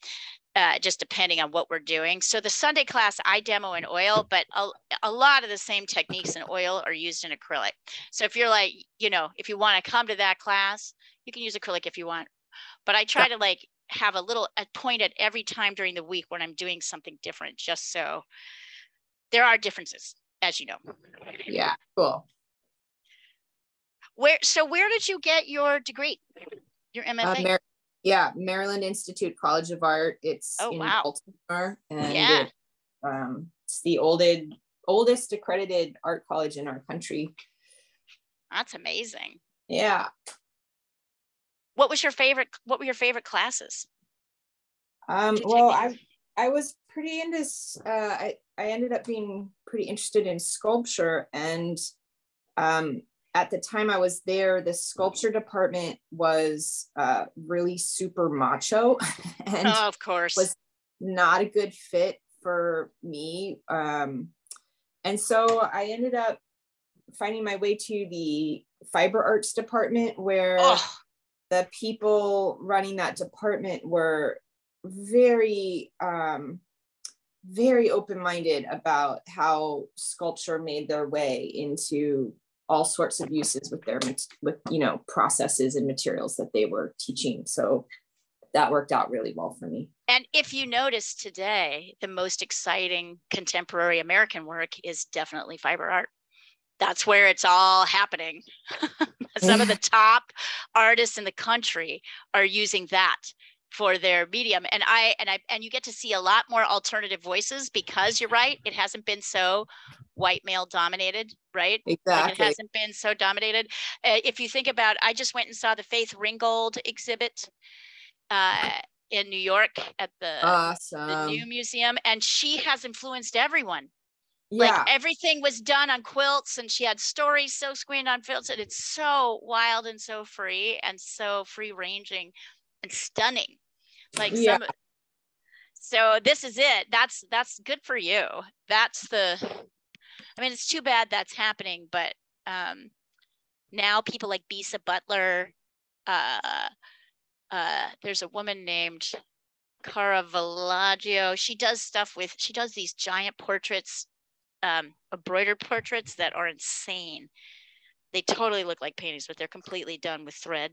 just depending on what we're doing. So the Sunday class, I demo in oil, but a lot of the same techniques in oil are used in acrylic. So if you're if you want to come to that class, you can use acrylic if you want. But I try to have a point at every time during the week when I'm doing something different, just so there are differences, as you know. Yeah, cool. Where did you get your degree, your MFA? Maryland Institute College of Art. It's in Baltimore, and it's the oldest accredited art college in our country. That's amazing. Yeah. What were your favorite classes? Well, I was pretty into I ended up being pretty interested in sculpture, and at the time I was there, the sculpture department was really super macho and of course was not a good fit for me. And so I ended up finding my way to the fiber arts department, where the people running that department were very, very open-minded about how sculpture made their way into all sorts of uses with processes and materials that they were teaching. So that worked out really well for me. And if you notice today, the most exciting contemporary American work is definitely fiber art. That's where it's all happening. Some of the top artists in the country are using that for their medium. And you get to see a lot more alternative voices, because you're right, it hasn't been so white male dominated, right? Exactly. Like, it hasn't been so dominated. If you think about, I just went and saw the Faith Ringgold exhibit in New York at the new museum, and she has influenced everyone. Yeah. Like, everything was done on quilts, and she had stories so screened on quilts, and it's so wild and so free and so free ranging and stunning. Like, yeah. So this is it. That's good for you. I mean, it's too bad that's happening, but now people like Bisa Butler, there's a woman named Caravaggio. She does these giant portraits, embroidered portraits that are insane. They totally look like paintings, but they're completely done with thread.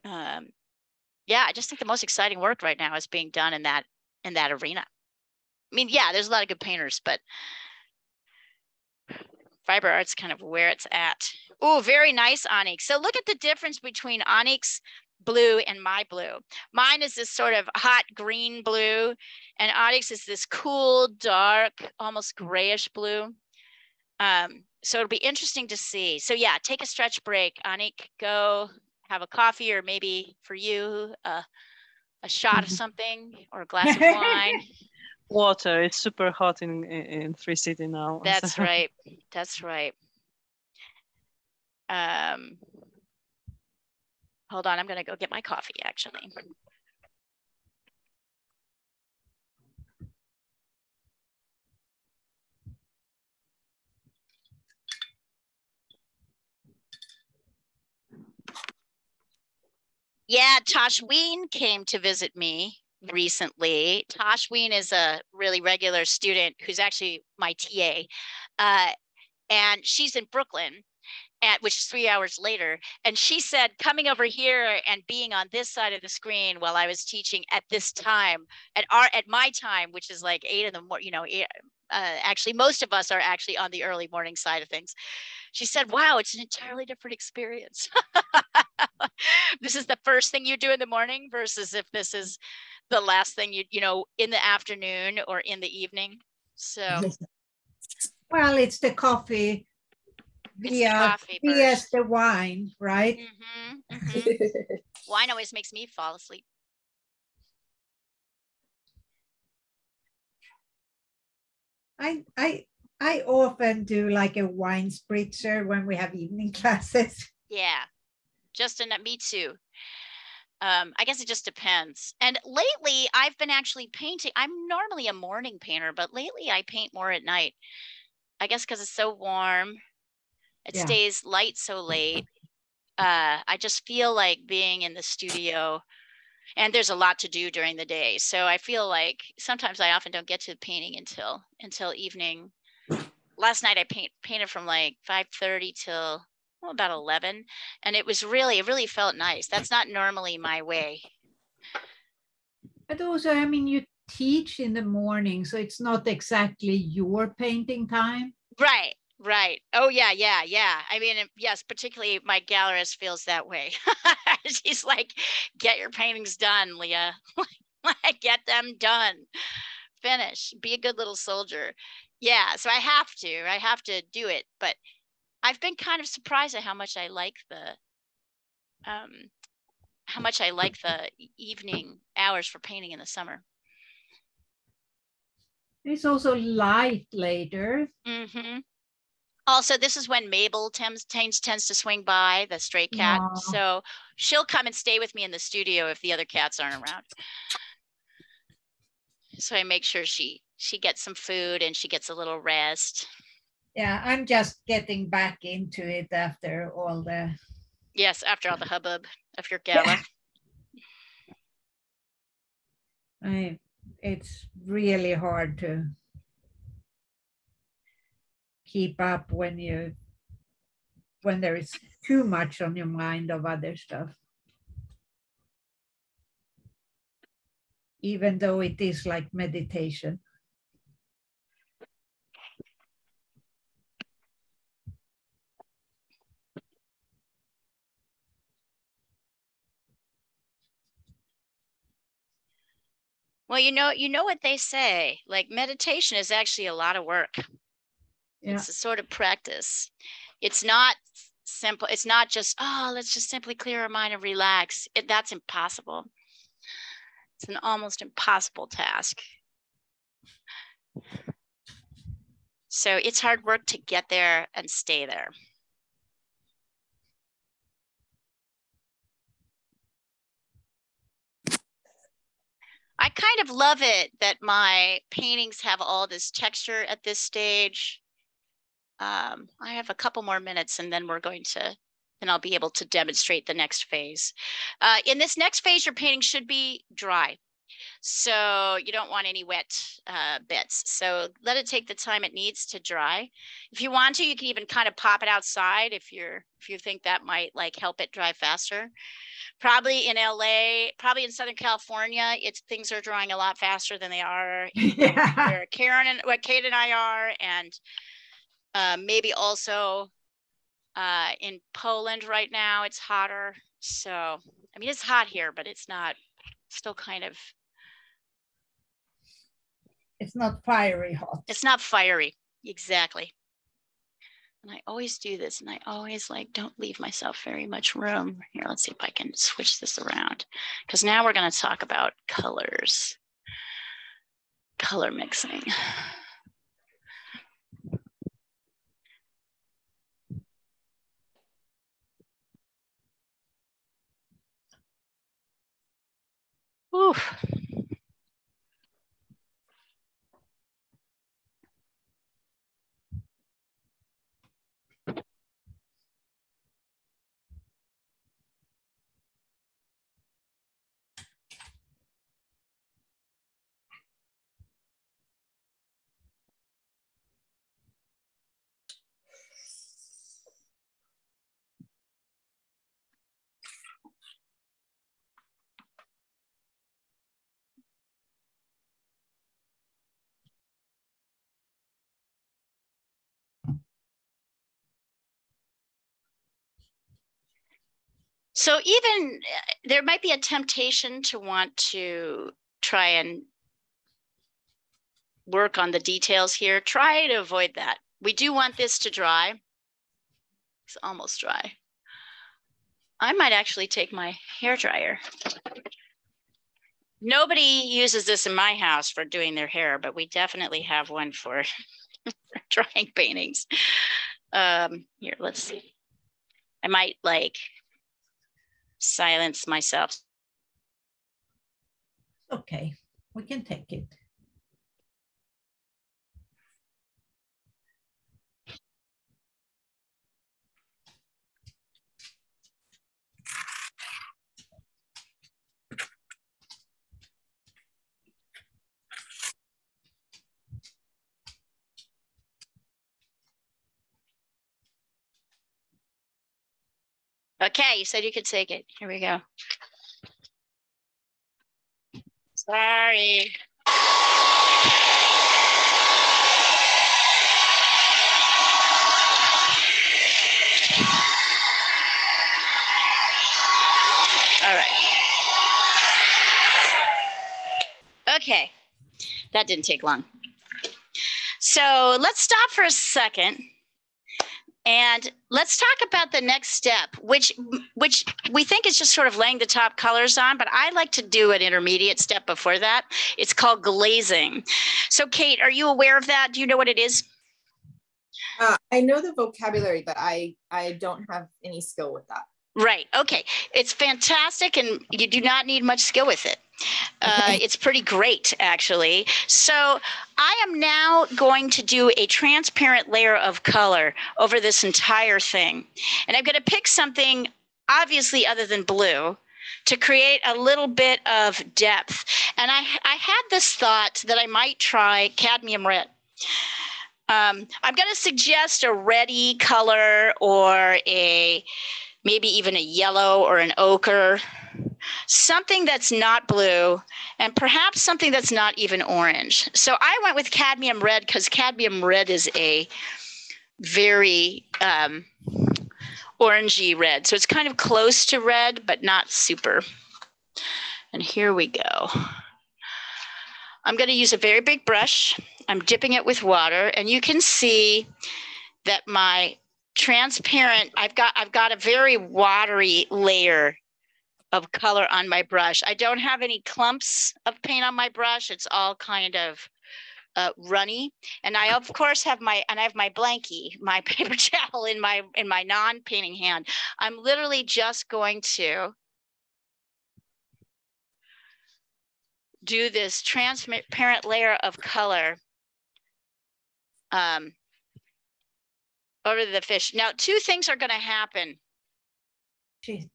Yeah, I just think the most exciting work right now is being done in that arena. I mean, yeah, there's a lot of good painters, but fiber art's kind of where it's at. Oh, very nice onyx. So look at the difference between onyx blue and my blue. Mine is this sort of hot green blue, and onyx is this cool, dark, almost grayish blue. So it'll be interesting to see. So yeah, take a stretch break, Onyx. Go have a coffee, or maybe for you, a shot of something, or a glass of wine. Water. It's super hot in Free City now. That's right. That's right. Hold on, I'm gonna go get my coffee, actually. Yeah, Tosh Ween came to visit me recently. Tosh Ween is a really regular student who's actually my TA. And she's in Brooklyn, which is 3 hours later. And she said, coming over here and being on this side of the screen while I was teaching at this time, at my time, which is like 8 in the morning, actually, most of us are actually on the early morning side of things. She said, wow, it's an entirely different experience. This is the first thing you do in the morning versus if this is the last thing in the afternoon or in the evening. So, well, it's the coffee via the wine, right? Mm-hmm, mm-hmm. Wine always makes me fall asleep. I often do like a wine spritzer when we have evening classes. Yeah, me too. I guess it just depends. And lately I've been actually painting. I'm normally a morning painter, but lately I paint more at night. I guess because it's so warm. It stays light so late. I just feel like being in the studio, and there's a lot to do during the day. So I feel like sometimes I often don't get to painting until evening. Last night I painted from like 5:30 till about 11, and it really felt nice. That's not normally my way. But also, I mean, you teach in the morning, so it's not exactly your painting time. Right. Oh yeah. I mean, yes, particularly my gallerist feels that way. She's like, get your paintings done, Leah. Get them done. Finish. Be a good little soldier. Yeah, so I have to do it, but I've been kind of surprised at how much I like the evening hours for painting in the summer. It's also light later. Mm-hmm. Also, this is when Mabel tends to swing by, the stray cat. Aww. So she'll come and stay with me in the studio if the other cats aren't around. So I make sure she gets some food and she gets a little rest. Yeah, I'm just getting back into it after all the... Yes, after all the hubbub of your gala. It's really hard to keep up when there is too much on your mind of other stuff. Even though it is like meditation. Well, you know what they say, like meditation is actually a lot of work. Yeah. It's a sort of practice. It's not simple. It's not just, oh, let's just simply clear our mind and relax. That's impossible. It's an almost impossible task. So it's hard work to get there and stay there. I kind of love it that my paintings have all this texture at this stage. I have a couple more minutes and then then I'll be able to demonstrate the next phase. In this next phase, your painting should be dry. So you don't want any wet bits. So let it take the time it needs to dry. If you want to, you can even kind of pop it outside if you think that might like help it dry faster. Probably in LA, probably in Southern California, things are drying a lot faster than they are where Kate and I are, and maybe also in Poland right now, it's hotter. So, I mean, it's hot here, but it's not still kind of. It's not fiery hot. It's not fiery, exactly. And I always do this, and I always don't leave myself very much room. Here, let's see if I can switch this around, because now we're going to talk about colors, color mixing. Oof. So even there might be a temptation to want to try and work on the details here. Try to avoid that. We do want this to dry. It's almost dry. I might actually take my hairdryer. Nobody uses this in my house for doing their hair, but we definitely have one for drying paintings. Here, let's see. I might silence myself. Okay, we can take it. Okay, you said you could take it. Here we go. Sorry. All right. Okay, that didn't take long. So let's stop for a second. And let's talk about the next step, which we think is just sort of laying the top colors on, but I like to do an intermediate step before that. It's called glazing. So Kate, are you aware of that? Do you know what it is? I know the vocabulary, but I don't have any skill with that. Right. Okay. It's fantastic, and you do not need much skill with it. It's pretty great, actually. So I am now going to do a transparent layer of color over this entire thing. And I'm going to pick something obviously other than blue to create a little bit of depth. And I had this thought that I might try cadmium red. I'm going to suggest a reddy color or maybe even a yellow or an ochre, something that's not blue, and perhaps something that's not even orange. So I went with cadmium red because cadmium red is a very orangey red. So it's kind of close to red, but not super. And here we go. I'm going to use a very big brush. I'm dipping it with water, and you can see that my transparent, I've got a very watery layer of color on my brush. I don't have any clumps of paint on my brush. It's all kind of runny. And I of course have my blankie, my paper towel in my non-painting hand. I'm literally just going to do this transparent layer of color over the fish. Now, two things are going to happen. Shit.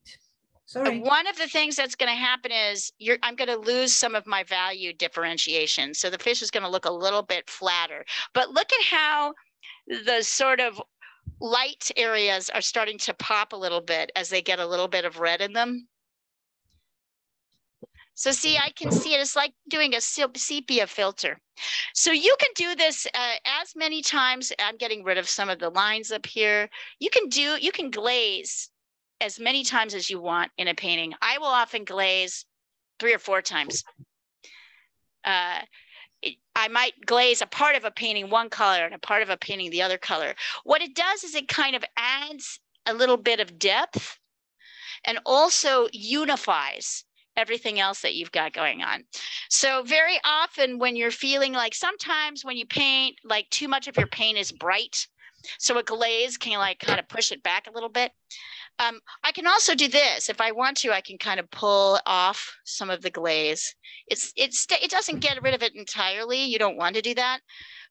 Sorry. One of the things that's going to happen is I'm going to lose some of my value differentiation. So the fish is going to look a little bit flatter. But look at how the sort of light areas are starting to pop a little bit as they get a little bit of red in them. So see, I can see it. It's like doing a sepia filter. So you can do this as many times. I'm getting rid of some of the lines up here. You can glaze as many times as you want in a painting. I will often glaze 3 or 4 times. I might glaze a part of a painting one color and a part of a painting the other color. What it does is it kind of adds a little bit of depth and also unifies everything else that you've got going on. So very often when you're feeling like, sometimes when you paint, like too much of your paint is bright, so a glaze can like kind of push it back a little bit. I can also do this. If I want to, I can kind of pull off some of the glaze. It doesn't get rid of it entirely. You don't want to do that,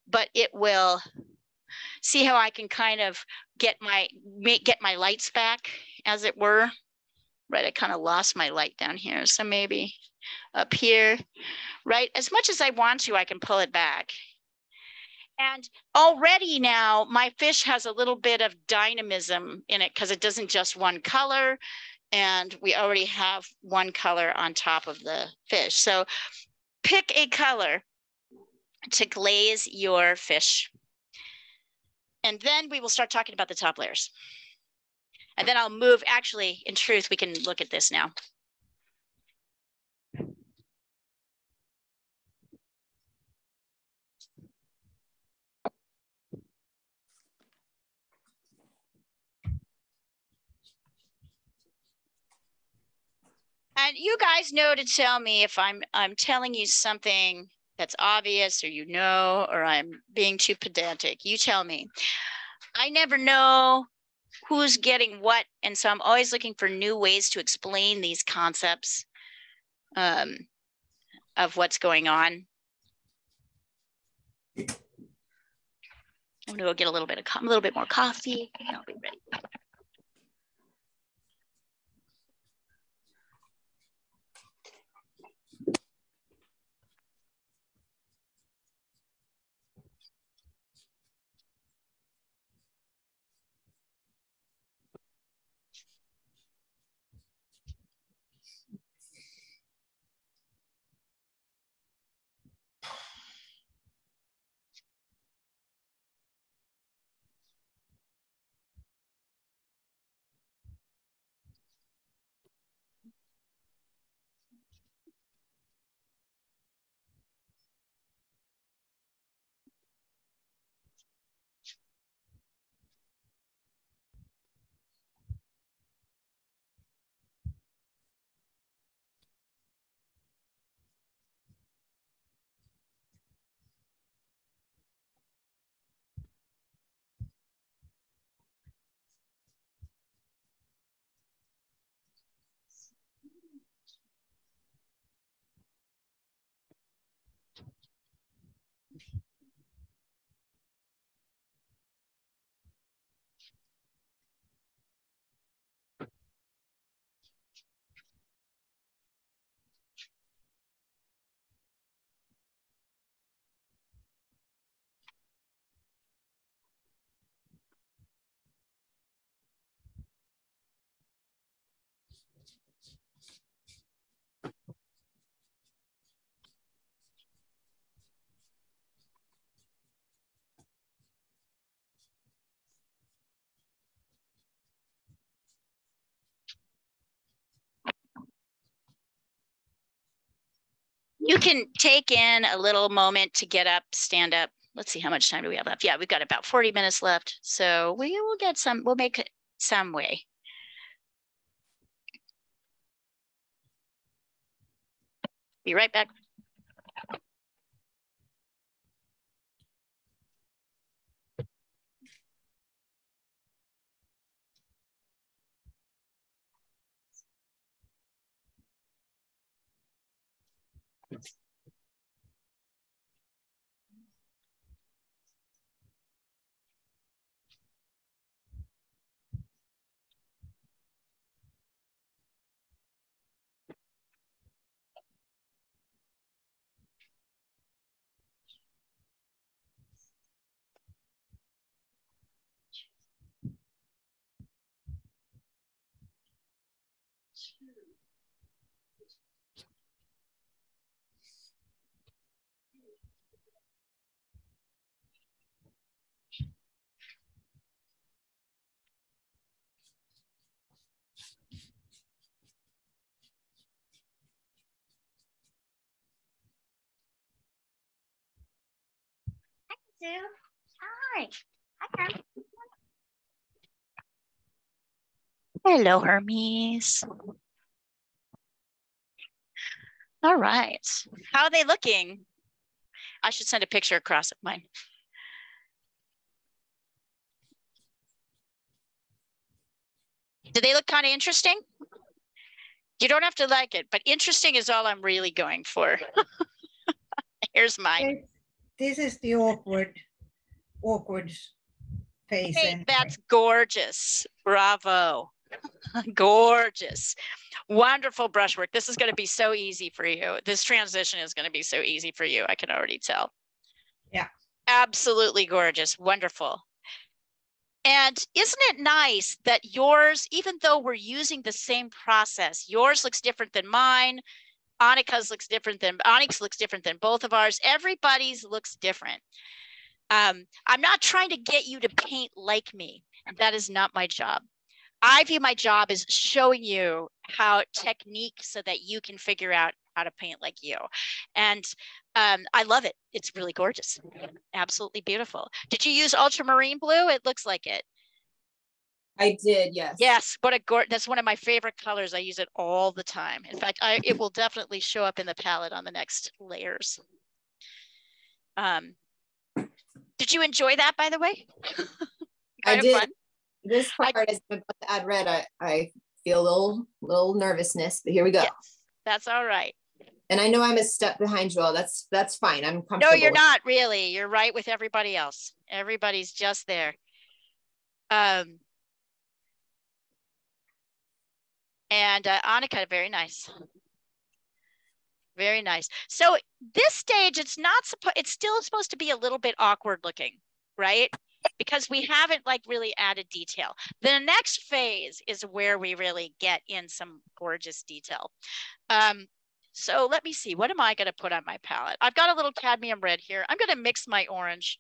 but it will. See how I can kind of get my lights back, as it were. Right, I kind of lost my light down here. So maybe up here, right? As much as I want to, I can pull it back. And already now my fish has a little bit of dynamism in it because it doesn't just one color, and we already have one color on top of the fish. So pick a color to glaze your fish. And then we will start talking about the top layers. And then I'll move, actually, in truth, we can look at this now. And you guys know to tell me if I'm telling you something that's obvious, or or I'm being too pedantic. You tell me. I never know who's getting what, and so I'm always looking for new ways to explain these concepts of what's going on. I'm gonna go get a little bit more coffee, and I'll be ready. You can take in a little moment to get up, stand up. Let's see, how much time do we have left? Yeah, we've got about 40 minutes left. So we will get some, we'll make it some way. Be right back. Hi. Hi, hello, Hermes. All right. How are they looking? I should send a picture across of mine. Do they look kind of interesting? You don't have to like it, but interesting is all I'm really going for. Here's mine. This is the awkward face. Hey, anyway. that's gorgeous. Bravo. Gorgeous. Wonderful brushwork. This is going to be so easy for you. This transition is going to be so easy for you. I can already tell. Yeah. Absolutely gorgeous. Wonderful. And isn't it nice that yours, even though we're using the same process, yours looks different than mine. Onyx looks different than both of ours. Everybody's looks different. I'm not trying to get you to paint like me. That is not my job. I view my job as showing you how technique so that you can figure out how to paint like you. And I love it. It's really gorgeous. Absolutely beautiful. Did you use ultramarine blue? It looks like it. I did, yes. Yes, but that's one of my favorite colors. I use it all the time. In fact, it will definitely show up in the palette on the next layers. Did you enjoy that, by the way? I did. Fun? This part, as I'm about to add red, I feel a little nervousness, but here we go. Yes, that's all right. And I know I'm a step behind Joel. That's fine. I'm comfortable. No, you're not really. You're right with everybody else. Everybody's just there. And Annika, very nice. Very nice. So this stage, it's still supposed to be a little bit awkward looking, right? Because we haven't like really added detail. The next phase is where we really get in some gorgeous detail. So let me see, what am I going to put on my palette? I've got a little cadmium red here. I'm going to mix my orange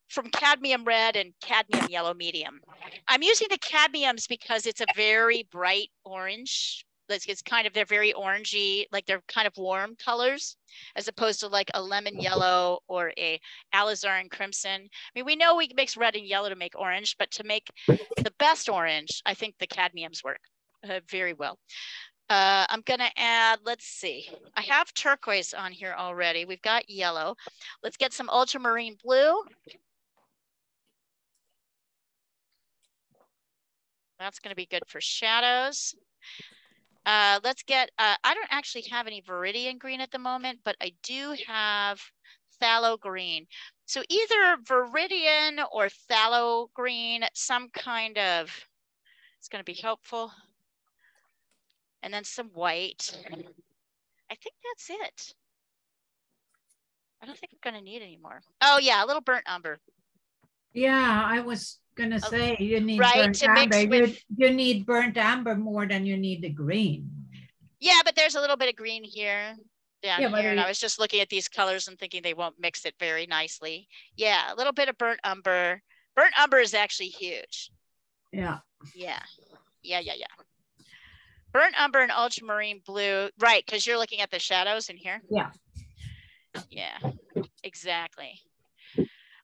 from cadmium red and cadmium yellow medium. I'm using the cadmiums because it's a very bright orange. It's kind of, they're very orangey, like they're kind of warm colors, as opposed to like a lemon yellow or a alizarin crimson. I mean, we know we mix red and yellow to make orange, but to make the best orange, I think the cadmiums work very well. I'm going to add, let's see, I have turquoise on here already. We've got yellow. Let's get some ultramarine blue. That's going to be good for shadows. Let's get, I don't actually have any viridian green at the moment, but I do have phthalo green. So either viridian or phthalo green, some kind of, it's going to be helpful. And then some white. I think that's it. I don't think we're going to need any more. Oh yeah, a little burnt umber. Yeah, I was going to say you need right, burnt to amber. Mix with... You need burnt amber more than you need the green. Yeah, but there's a little bit of green here, down here. And I was just looking at these colors and thinking they won't mix it very nicely. Yeah, a little bit of burnt umber. Burnt umber is actually huge. Yeah. Yeah. Burnt umber and ultramarine blue. Right, because you're looking at the shadows in here. Yeah. Yeah, exactly.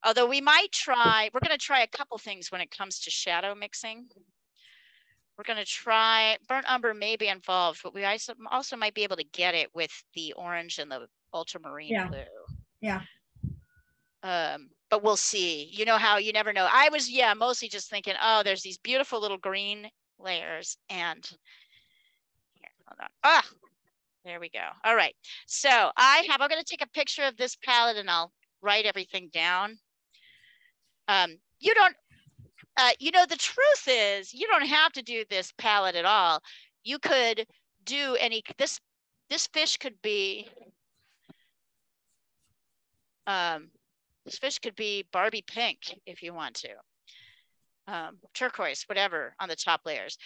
Although we might try, we're going to try a couple things when it comes to shadow mixing. We're going to try, burnt umber may be involved, but we also might be able to get it with the orange and the ultramarine blue. Yeah. But we'll see. You know how you never know. I was, mostly just thinking, oh, there's these beautiful little green layers. And here, hold on. Ah, there we go. All right. So I'm going to take a picture of this palette and I'll write everything down. You don't, the truth is you don't have to do this palette at all. You could do this fish could be, this fish could be Barbie pink if you want to, turquoise, whatever on the top layers.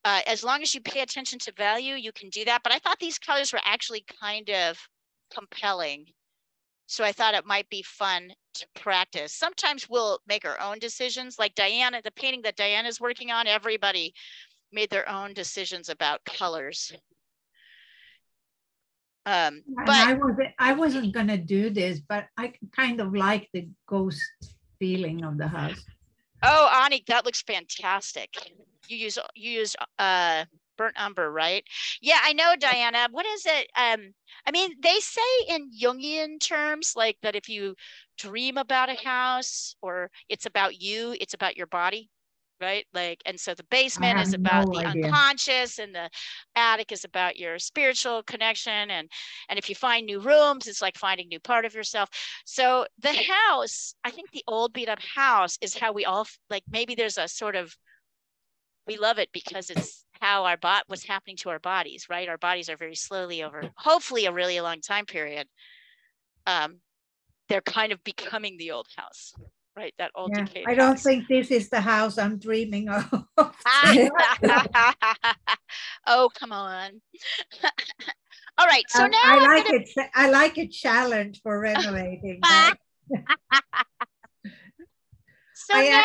As long as you pay attention to value, you can do that. But I thought these colors were actually kind of compelling. So I thought it might be fun to practice. Sometimes we'll make our own decisions. Like Diana, the painting that Diana's working on, everybody made their own decisions about colors. But I wasn't going to do this, but I kind of like the ghost feeling of the house. Oh, Ani, that looks fantastic. You use burnt umber, right? Yeah, I know, Diana. What is it? I mean, they say in Jungian terms, like that if you dream about a house or it's about you, it's about your body, right? Like, and so the basement is about the unconscious and the attic is about your spiritual connection. And if you find new rooms, it's like finding a new part of yourself. So the house, I think the old beat up house is how we all, like, maybe there's a sort of, we love it because it's how what's happening to our bodies, right? Our bodies are very slowly over, hopefully a really long time period. They're kind of becoming the old house, right? That old decayed I don't think this is the house I'm dreaming of. Oh, come on. All right, so now I like a challenge for renovating. So now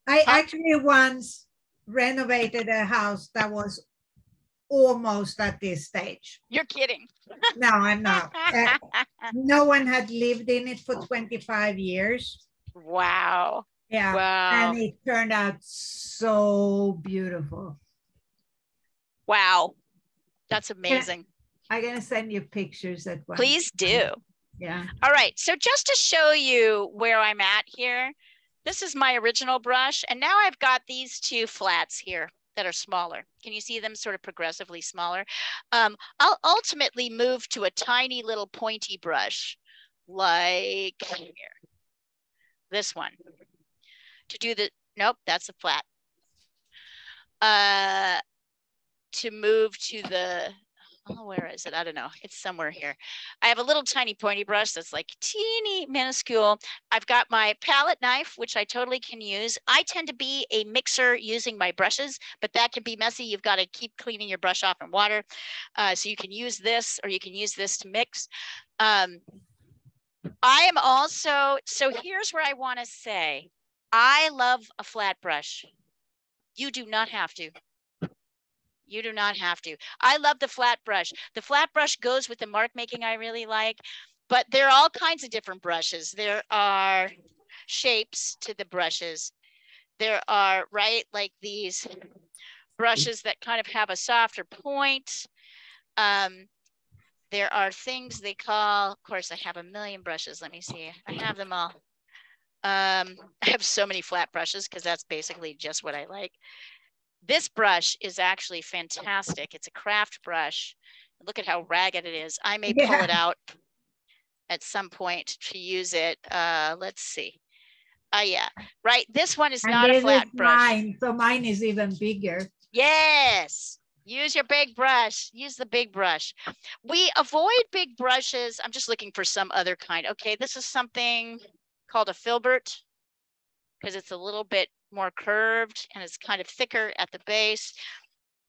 I actually once renovated a house that was almost at this stage. You're kidding. No, I'm not. No one had lived in it for 25 years. Wow. Yeah. Wow. And it turned out so beautiful. Wow. That's amazing. I'm going to send you pictures at once. Please do. Yeah. All right. So just to show you where I'm at here, this is my original brush. And now I've got these two flats here that are smaller. Can you see them sort of progressively smaller? I'll ultimately move to a tiny little pointy brush like here, this one. To do the, nope, that's a flat. To move to the, oh, where is it? I don't know. It's somewhere here. I have a little tiny pointy brush that's like teeny minuscule. I've got my palette knife, which I totally can use. I tend to be a mixer using my brushes, but that can be messy. You've got to keep cleaning your brush off in water. So you can use this or you can use this to mix. I am also, so here's where I want to say, I love a flat brush. You do not have to. You do not have to. I love the flat brush. The flat brush goes with the mark making I really like, but there are all kinds of different brushes. There are shapes to the brushes. There are, right, like these brushes that kind of have a softer point. There are things they call, of course, I have a million brushes. Let me see. I have them all. I have so many flat brushes because that's basically just what I like. This brush is actually fantastic. It's a craft brush. Look at how ragged it is. I may pull it out at some point to use it. Let's see. Yeah, right. This one is not a flat brush. Mine, so mine is even bigger. Yes. Use your big brush. Use the big brush. We avoid big brushes. I'm just looking for some other kind. Okay, this is something called a filbert because it's a little bit more curved and it's kind of thicker at the base.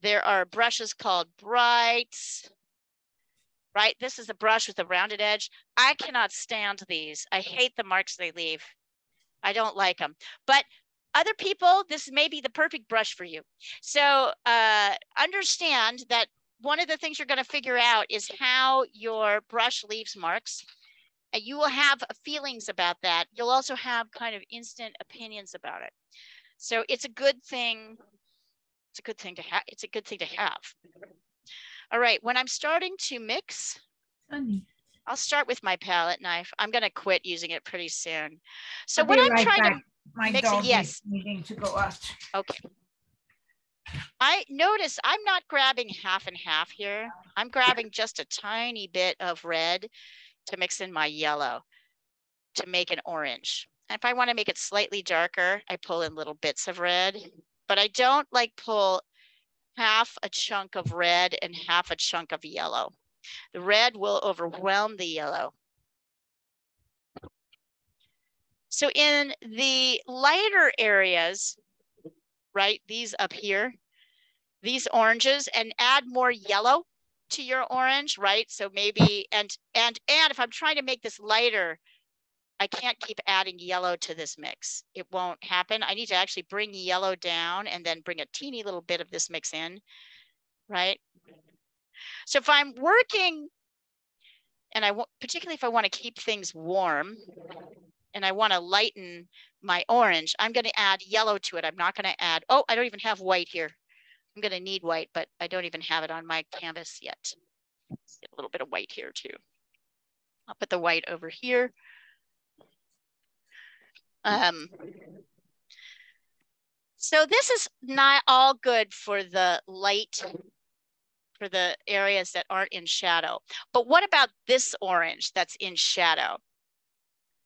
There are brushes called brights, right? This is a brush with a rounded edge. I cannot stand these. I hate the marks they leave. I don't like them. But Other people, this may be the perfect brush for you. So understand that one of the things you're going to figure out is how your brush leaves marks. And you will have feelings about that. You'll also have kind of instant opinions about it. So it's a good thing. It's a good thing to have. It's a good thing to have. All right, when I'm starting to mix, I'll start with my palette knife. I'm going to quit using it pretty soon. So when I'm trying to mix it, yes. Needing to go out. Okay. I notice I'm not grabbing half and half here. I'm grabbing just a tiny bit of red to mix in my yellow to make an orange. And if I want to make it slightly darker, I pull in little bits of red, but I don't like pull half a chunk of red and half a chunk of yellow. The red will overwhelm the yellow. So in the lighter areas, right, these up here, these oranges, and add more yellow to your orange, right? So maybe, and if I'm trying to make this lighter, I can't keep adding yellow to this mix. It won't happen. I need to actually bring yellow down and then bring a teeny little bit of this mix in, right? So if I'm working, and particularly if I want to keep things warm and I want to lighten my orange, I'm going to add yellow to it. I'm not going to add, oh, I don't even have white here. I'm going to need white, but I don't even have it on my canvas yet. Get a little bit of white here too. I'll put the white over here. So this is not all good for the light, for the areas that aren't in shadow. But what about this orange that's in shadow?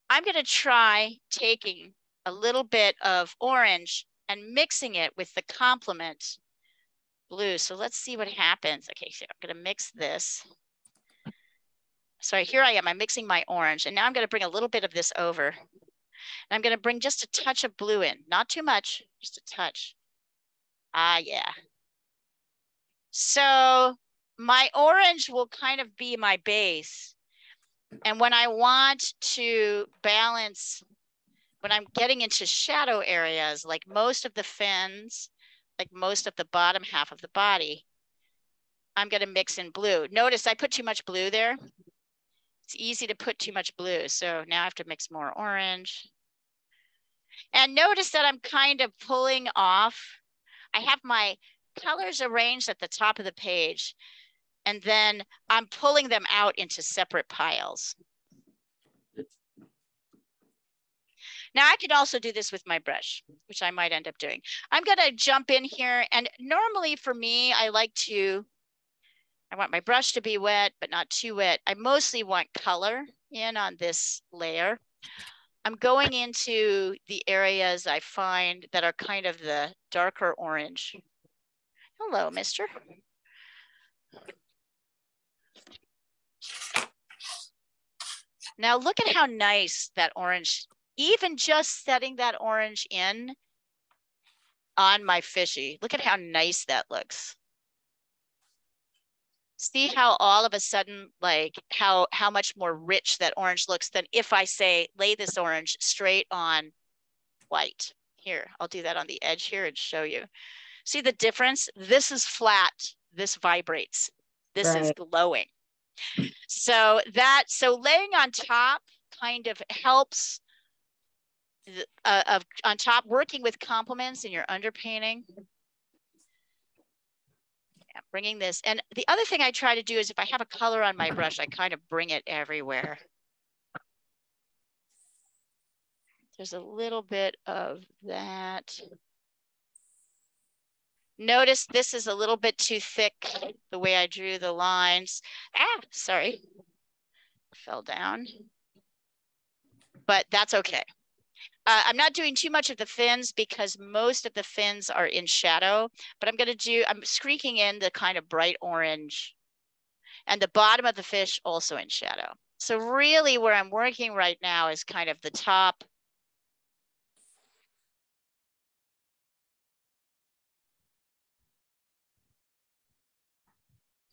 I'm going to try taking a little bit of orange and mixing it with the complement blue. So let's see what happens. Okay, so I'm going to mix this. So here I am, I'm mixing my orange, and now I'm going to bring a little bit of this over. And I'm going to bring just a touch of blue in, not too much, just a touch. Ah, yeah. So my orange will kind of be my base. And when I want to balance, when I'm getting into shadow areas, like most of the fins, like most of the bottom half of the body, I'm going to mix in blue. Notice I put too much blue there. It's easy to put too much blue. So now I have to mix more orange. And notice that I'm kind of pulling off. I have my colors arranged at the top of the page, and then I'm pulling them out into separate piles. Now I could also do this with my brush, which I might end up doing. I'm going to jump in here, and normally for me, I want my brush to be wet, but not too wet. I mostly want color in on this layer. I'm going into the areas I find that are kind of the darker orange. Hello, mister. Now look at how nice that orange, even just setting that orange in on my fishy. Look at how nice that looks. See how all of a sudden, like how much more rich that orange looks than if I say, lay this orange straight on white. Here, I'll do that on the edge here and show you. See the difference? This is flat, this vibrates. This is glowing. So laying on top kind of helps on top, working with complements in your underpainting. Yeah, bringing this. And the other thing I try to do is if I have a color on my brush, I kind of bring it everywhere. There's a little bit of that. Notice this is a little bit too thick, the way I drew the lines. Ah, sorry. Fell down. But that's okay. I'm not doing too much of the fins because most of the fins are in shadow, but I'm streaking in the kind of bright orange and the bottom of the fish also in shadow. So really where I'm working right now is kind of the top.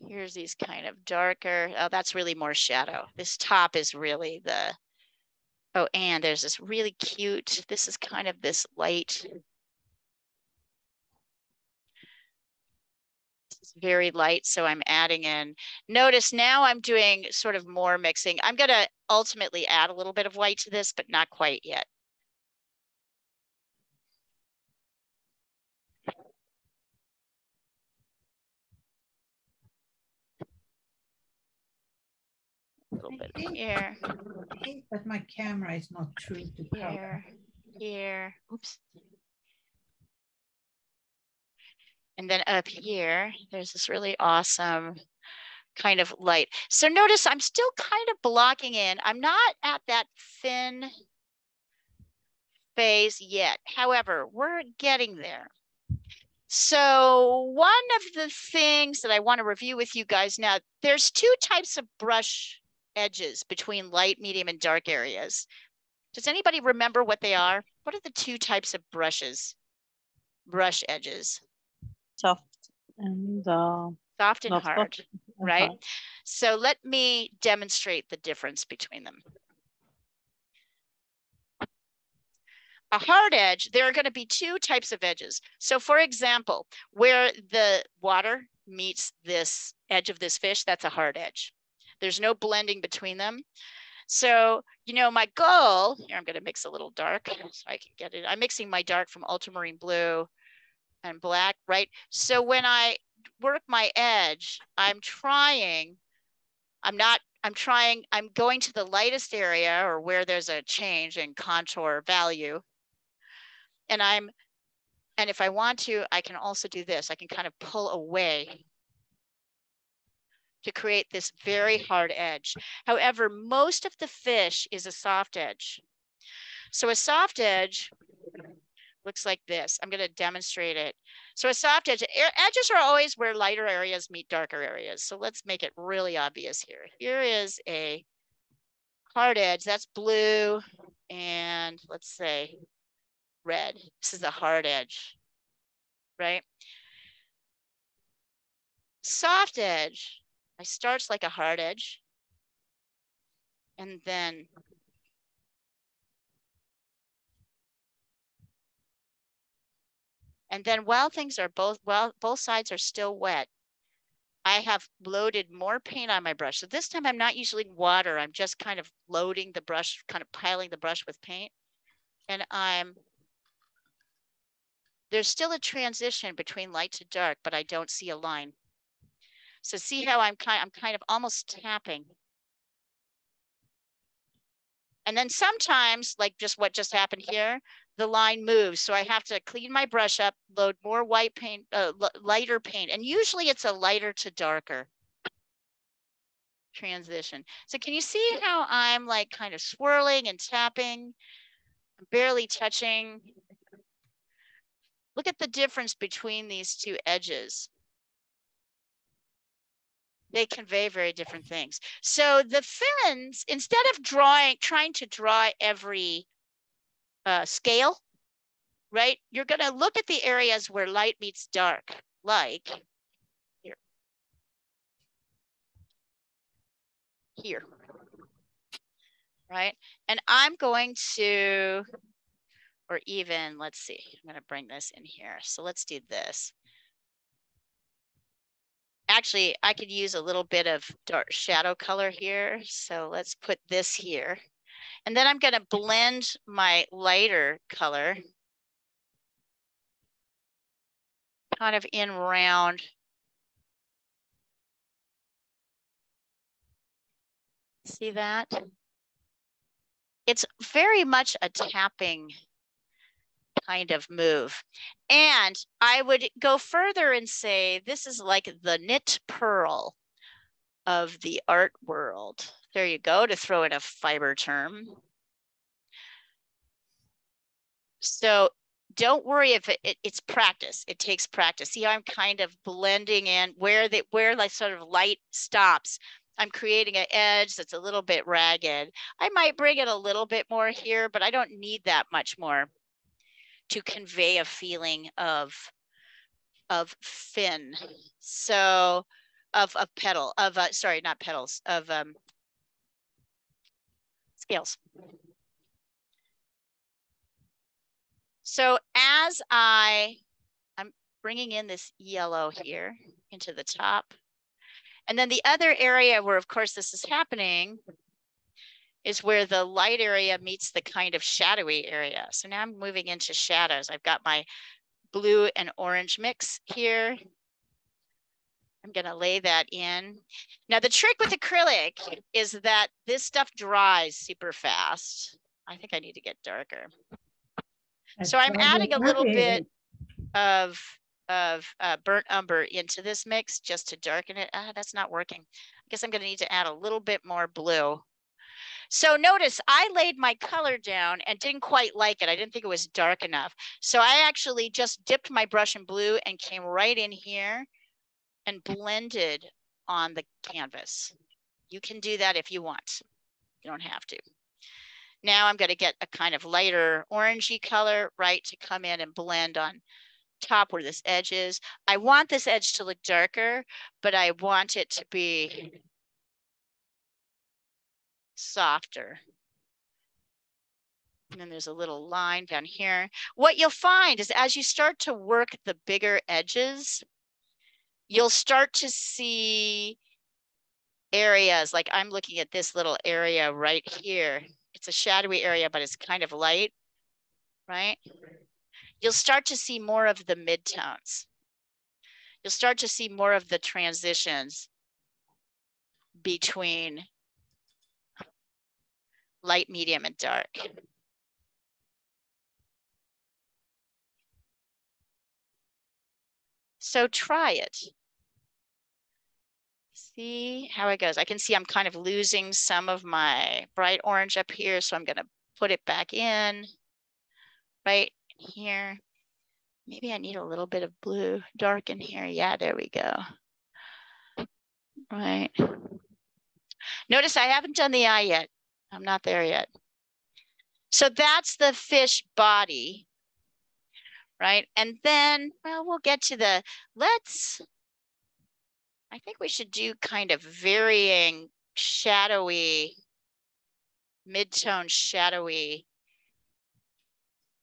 Here's these kind of darker, oh, that's really more shadow. This top is really Oh, and there's this really cute, this is kind of this light. It's very light, so I'm adding in. Notice now I'm doing sort of more mixing. I'm going to ultimately add a little bit of white to this, but not quite yet. A little bit here. I think that my camera is not true to color. Here. Oops. And then up here, there's this really awesome kind of light. So notice I'm still kind of blocking in. I'm not at that thin phase yet. However, we're getting there. So one of the things that I want to review with you guys now, there's two types of brush edges between light, medium, and dark areas. Does anybody remember what they are? What are the two types of brush edges? Soft and soft and hard, soft right? hard. So let me demonstrate the difference between them. A hard edge, there are going to be two types of edges. So for example, where the water meets this edge of this fish, that's a hard edge. There's no blending between them. So, you know, my goal, here I'm going to mix a little dark so I can get it. I'm mixing my dark from ultramarine blue and black, right? So when I work my edge, I'm going to the lightest area or where there's a change in contour value. And if I want to, I can also do this. I can kind of pull away to create this very hard edge. However, most of the fish is a soft edge. So a soft edge looks like this. I'm going to demonstrate it. So a soft edge, edges are always where lighter areas meet darker areas. So let's make it really obvious here. Here is a hard edge. That's blue and let's say red. This is a hard edge, right? Soft edge, I starts like a hard edge. And then while things are both sides are still wet, I have loaded more paint on my brush. So this time I'm not using water. I'm just kind of loading the brush, kind of piling the brush with paint. And there's still a transition between light to dark, but I don't see a line. So see how I'm kind of almost tapping. And then sometimes, like just what just happened here, the line moves. So I have to clean my brush up, load more white paint, lighter paint. And usually it's a lighter to darker transition. So can you see how I'm like kind of swirling and tapping, barely touching? Look at the difference between these two edges. They convey very different things. So the fins, instead of trying to draw every scale, right? You're going to look at the areas where light meets dark, like here, right? And I'm going to, or even, let's see, I'm going to bring this in here. So let's do this. Actually, I could use a little bit of dark shadow color here. So let's put this here. And then I'm going to blend my lighter color kind of in round. See that? It's very much a tapping kind of move. And I would go further and say this is like the knit pearl of the art world. There you go, to throw in a fiber term. So don't worry if it's practice. It takes practice. See how I'm kind of blending in where like sort of light stops. I'm creating an edge that's a little bit ragged. I might bring it a little bit more here, but I don't need that much more to convey a feeling of fin. So of petal, sorry, not petals, of scales. So as I'm bringing in this yellow here into the top, and then the other area where, of course, this is happening is where the light area meets the kind of shadowy area. So now I'm moving into shadows. I've got my blue and orange mix here. I'm going to lay that in. Now, the trick with acrylic is that this stuff dries super fast. I think I need to get darker. So I'm adding a little bit of burnt umber into this mix just to darken it. That's not working. I guess I'm going to need to add a little bit more blue. So notice I laid my color down and didn't quite like it. I didn't think it was dark enough. So I actually just dipped my brush in blue and came right in here and blended on the canvas. You can do that if you want. You don't have to. Now I'm going to get a kind of lighter orangey color, right, to come in and blend on top where this edge is. I want this edge to look darker, but I want it to be softer. And then there's a little line down here. What you'll find is as you start to work the bigger edges, you'll start to see areas, like I'm looking at this little area right here. It's a shadowy area, but it's kind of light, right? You'll start to see more of the midtones. You'll start to see more of the transitions between light, medium, and dark. So try it. See how it goes. I can see I'm kind of losing some of my bright orange up here, so I'm going to put it back in right here. Maybe I need a little bit of blue dark in here. Yeah, there we go. Right. Notice I haven't done the eye yet. I'm not there yet. So that's the fish body, right? And then, well, we'll get to the, I think we should do kind of varying shadowy, mid-tone shadowy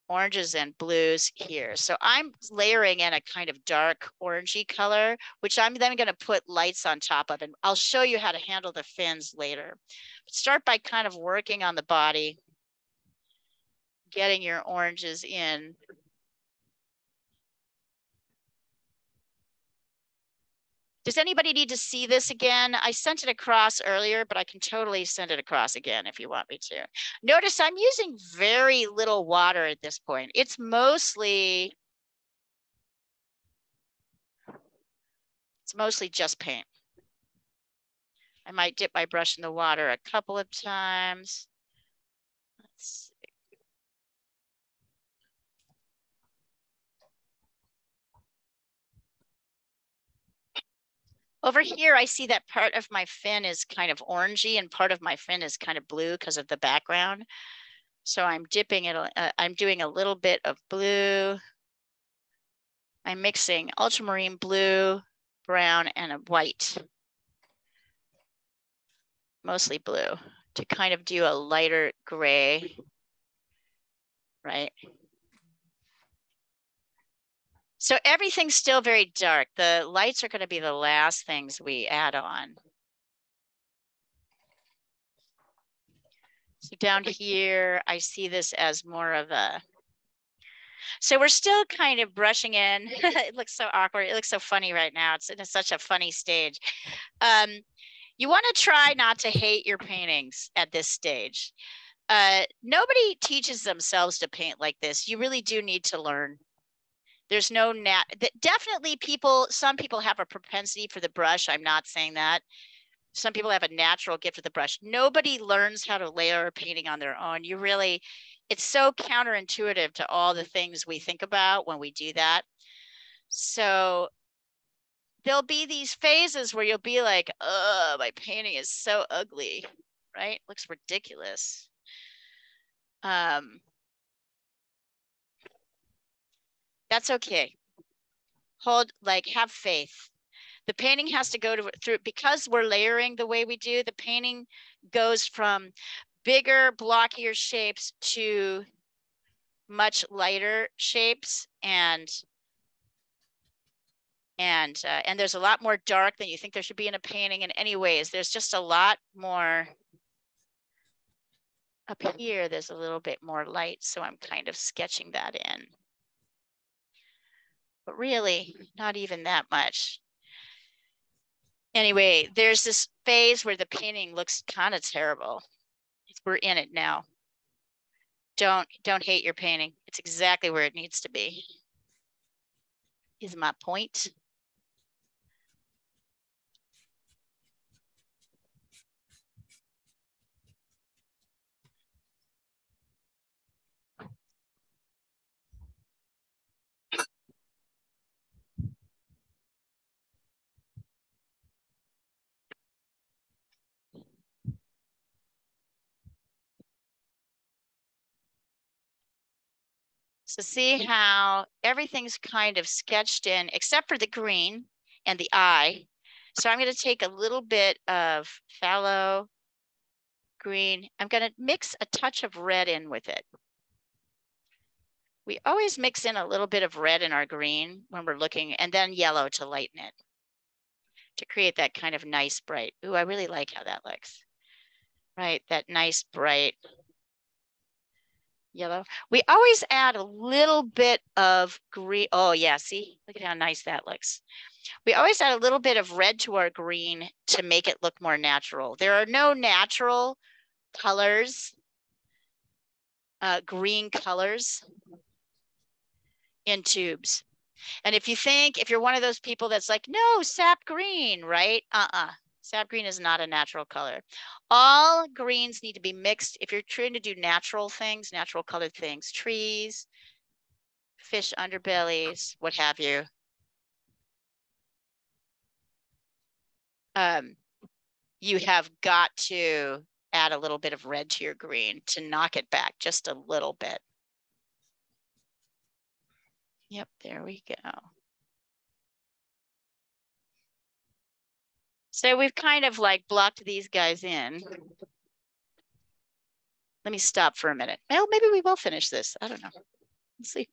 oranges and blues here. So I'm layering in a kind of dark orangey color, which I'm then going to put lights on top of, and I'll show you how to handle the fins later. But start by kind of working on the body, getting your oranges in. Does anybody need to see this again? I sent it across earlier, but I can totally send it across again if you want me to. Notice I'm using very little water at this point. It's mostly just paint. I might dip my brush in the water a couple of times. Let's see. Over here, I see that part of my fin is kind of orangey and part of my fin is kind of blue because of the background. So I'm dipping it, I'm doing a little bit of blue. I'm mixing ultramarine blue, brown, and a white. Mostly blue to kind of do a lighter gray, right? So everything's still very dark. The lights are going to be the last things we add on. So down here, I see this as more of a, so we're still kind of brushing in. It looks so awkward. It looks so funny right now. It's in such a funny stage. You want to try not to hate your paintings at this stage. Nobody teaches themselves to paint like this. You really do need to learn. There's no definitely some people have a propensity for the brush. I'm not saying that. Some people have a natural gift with the brush. Nobody learns how to layer a painting on their own. It's so counterintuitive to all the things we think about when we do that. So there'll be these phases where you'll be like, oh, my painting is so ugly, right? Looks ridiculous. That's okay. Have faith. The painting has to go through, because we're layering the way we do, the painting goes from bigger, blockier shapes to much lighter shapes, and there's a lot more dark than you think there should be in a painting. And anyways, there's just a lot more up here. There's a little bit more light, so I'm kind of sketching that in. But really, not even that much. Anyway, there's this phase where the painting looks kind of terrible. We're in it now. Don't hate your painting. It's exactly where it needs to be, is my point. So see how everything's kind of sketched in except for the green and the eye. So I'm going to take a little bit of phthalo green. I'm going to mix a touch of red in with it. We always mix in a little bit of red in our green when we're looking, and then yellow to lighten it, to create that kind of nice bright. Ooh, I really like how that looks. Right, that nice bright yellow. We always add a little bit of green. Oh yeah, see, look at how nice that looks. We always add a little bit of red to our green to make it look more natural. There are no natural colors, green colors in tubes. And if you're one of those people that's like, no, sap green, right? Sap green is not a natural color. All greens need to be mixed. If you're trying to do natural things, natural colored things, trees, fish underbellies, what have you. You have got to add a little bit of red to your green to knock it back just a little bit. Yep, there we go. So we've kind of like blocked these guys in. Let me stop for a minute. Well, maybe we will finish this. I don't know. Let's see.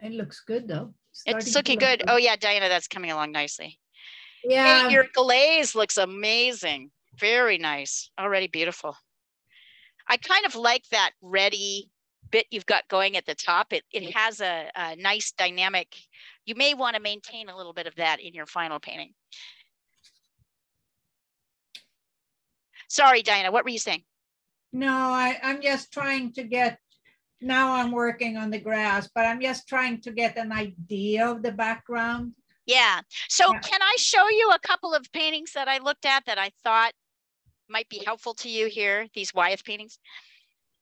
It looks good though. It's looking good. Oh yeah, Diana, that's coming along nicely. Yeah. Hey, your glaze looks amazing. Very nice. Already beautiful. I kind of like that reddy bit you've got going at the top. It has a nice dynamic. You may want to maintain a little bit of that in your final painting. Sorry, Diana, what were you saying? No, I'm just trying to get, now I'm working on the grass, but I'm just trying to get an idea of the background. Yeah. So can I show you a couple of paintings that I looked at that I thought might be helpful to you here, these Wyeth paintings?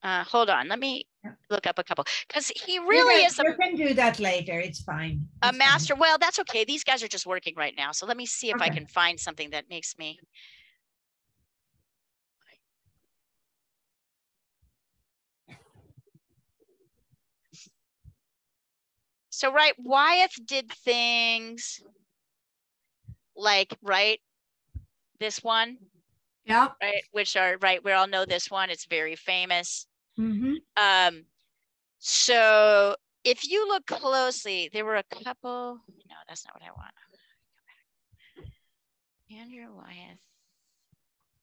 Hold on, let me look up a couple, because he really is. You can do that later, it's fine. A master. Well, that's okay. These guys are just working right now. So let me see if I can find something that makes me. So, right, Wyeth did things like, right, this one. Yeah. Right, which are, right, we all know this one. It's very famous. Mm-hmm. So if you look closely, there were a couple. No, that's not what I want. Andrew Wyeth.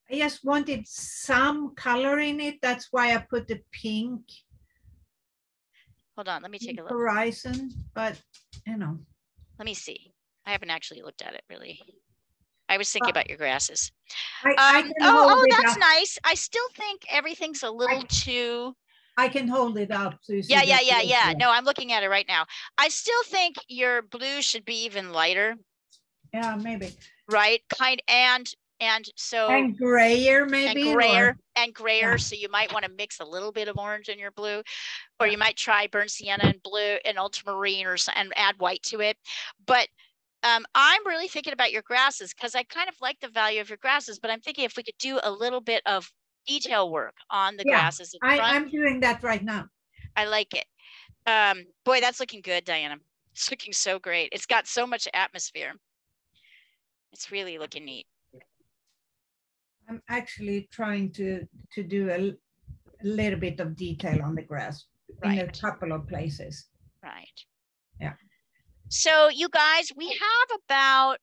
I just wanted some color in it. That's why I put the pink. Hold on, let me take a look. Horizon, but you know. Let me see. I haven't actually looked at it really. I was thinking about your grasses. Oh, that's nice. I still think everything's a little too. I can hold it up. So you see yeah. No, I'm looking at it right now. I still think your blue should be even lighter. Yeah, maybe. Right, and grayer maybe. And grayer. So you might want to mix a little bit of orange in your blue, or you might try burnt sienna and blue and ultramarine, and add white to it. But I'm really thinking about your grasses, because I kind of like the value of your grasses, but I'm thinking if we could do a little bit of detail work on the grasses in front. I'm doing that right now. I like it. Boy, that's looking good, Diana. It's looking so great. It's got so much atmosphere. It's really looking neat. I'm actually trying to do a little bit of detail on the grass in a couple of places. Right. Yeah. So you guys, we have about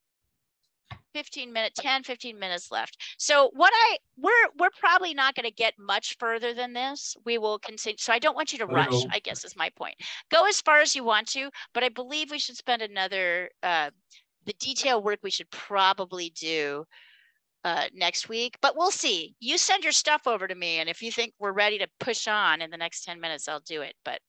15 minutes left. So we're probably not going to get much further than this. We will continue. So I don't want you to rush, I guess is my point. Go as far as you want to, but I believe we should spend another, the detail work we should probably do next week, but we'll see. You send your stuff over to me, and if you think we're ready to push on in the next 10 minutes, I'll do it. But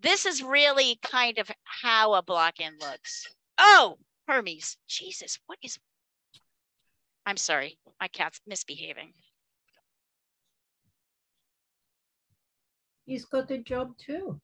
this is really kind of how a block-in looks. Oh, Hermes, Jesus, what is, I'm sorry, my cat's misbehaving. He's got a job too.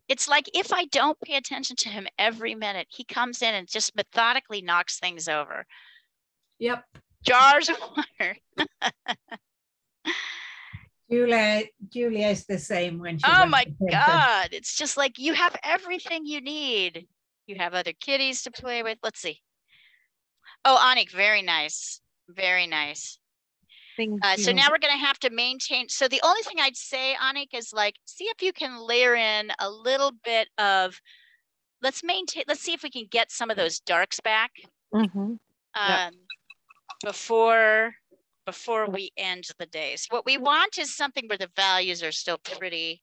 It's like if I don't pay attention to him every minute, he comes in and just methodically knocks things over. Yep. Jars of water. Julia is the same when she. Oh my God. It's just like you have everything you need. You have other kitties to play with. Let's see. Oh, Anik, very nice. Very nice. So now we're going to have to maintain. So the only thing I'd say, Anik, is like, see if you can layer in a little bit of, let's see if we can get some of those darks back before we end the day. So what we want is something where the values are still pretty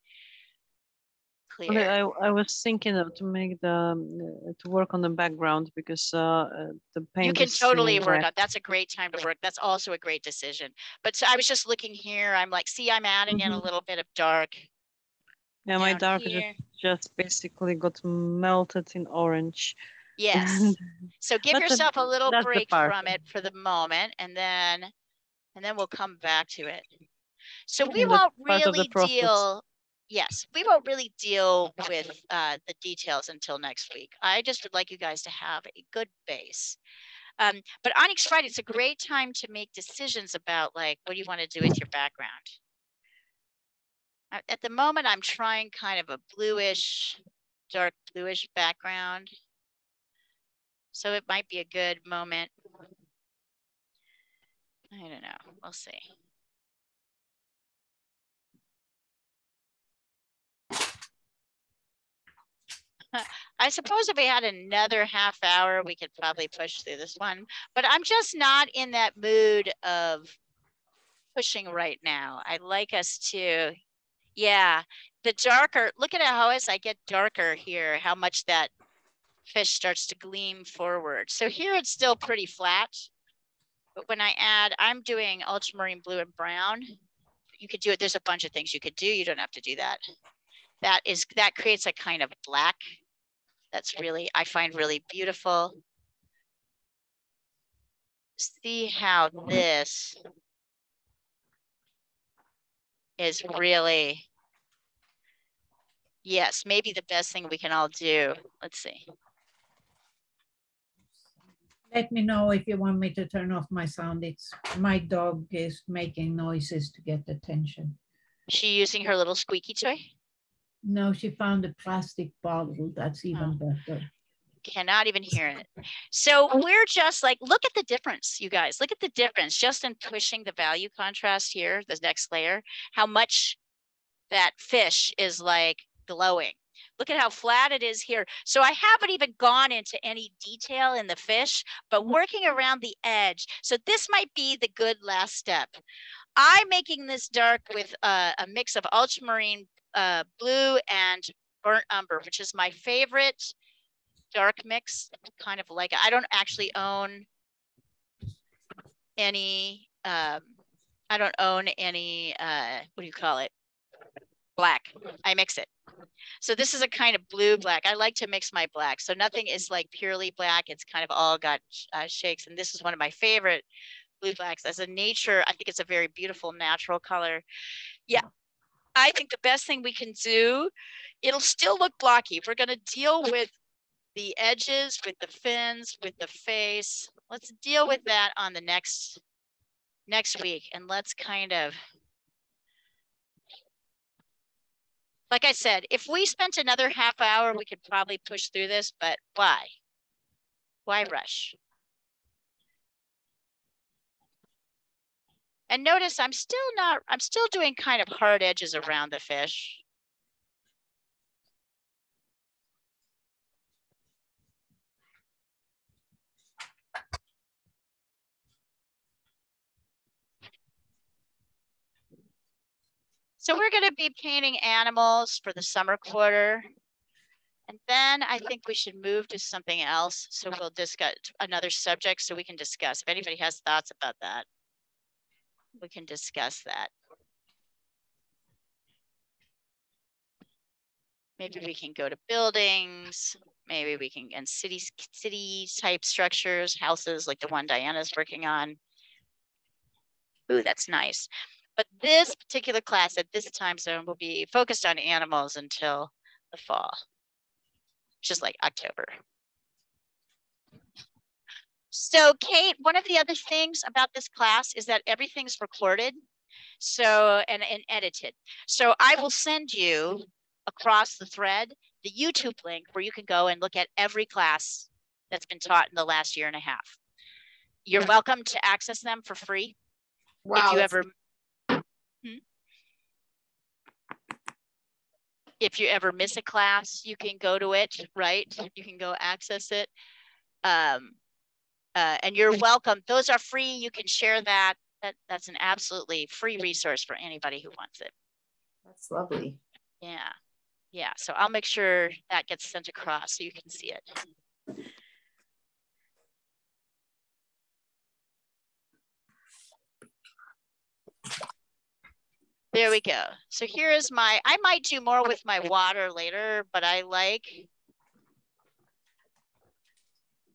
clear. Okay, I was thinking of to make the to work on the background because the paint. You can totally work on. That's a great time to work. That's also a great decision. But so I was just looking here. I'm like, see, I'm adding in a little bit of dark. Yeah, my dark just basically got melted in orange. Yes. So give yourself a little break from it for the moment, and then we'll come back to it. So we won't really deal. Yes, we won't really deal with the details until next week. I just would like you guys to have a good base. But Onyx Friday, it's a great time to make decisions about like, what do you want to do with your background? At the moment, I'm trying kind of a bluish, dark bluish background. So it might be a good moment. I don't know. We'll see. I suppose if we had another half hour, we could probably push through this one, but I'm just not in that mood of pushing right now. I'd like us to, yeah, the darker, look at how as I get darker here, how much that fish starts to gleam forward. So here it's still pretty flat, but when I add, I'm doing ultramarine blue and brown. You could do it. There's a bunch of things you could do. You don't have to do that. That creates a kind of black. That's really, I find really beautiful. See how this is really, yes, maybe the best thing we can all do. Let's see. Let me know if you want me to turn off my sound. It's my dog is making noises to get attention. Is she using her little squeaky toy? No, she found a plastic bottle. That's even better. Cannot even hear it. So we're just like, look at the difference, you guys. Look at the difference just in pushing the value contrast here, the next layer, how much that fish is like glowing. Look at how flat it is here. So I haven't even gone into any detail in the fish, but working around the edge. So this might be the good last step. I'm making this dark with a mix of ultramarine blue and burnt umber, which is my favorite dark mix. Kind of like, I don't actually own any, what do you call it? Black. I mix it. So this is a kind of blue black. I like to mix my black. So nothing is like purely black. It's kind of all got shakes. And this is one of my favorite blue blacks. As a nature, I think it's a very beautiful natural color. Yeah. I think the best thing we can do, it'll still look blocky. We're going to deal with the edges, with the fins, with the face. Let's deal with that on the next next week, and let's kind of, like I said, if we spent another half hour, we could probably push through this, but why? Why rush? And notice I'm still doing kind of hard edges around the fish. So we're going to be painting animals for the summer quarter. And then I think we should move to something else. So we'll discuss another subject so we can discuss. If anybody has thoughts about that, we can discuss that. Maybe we can go to buildings. Maybe we can, and city type structures, houses like the one Diana's working on. Ooh, that's nice. But this particular class at this time zone will be focused on animals until the fall, just like October. So Kate, one of the other things about this class is that everything's recorded, so and edited. So I will send you across the thread the YouTube link where you can go and look at every class that's been taught in the last year and a half. You're welcome to access them for free. Wow. If you ever miss a class, you can go to it, right? You can go access it. And you're welcome. Those are free. You can share that. That's an absolutely free resource for anybody who wants it. That's lovely. Yeah. Yeah. So I'll make sure that gets sent across so you can see it. There we go. So here is I might do more with my water later, but I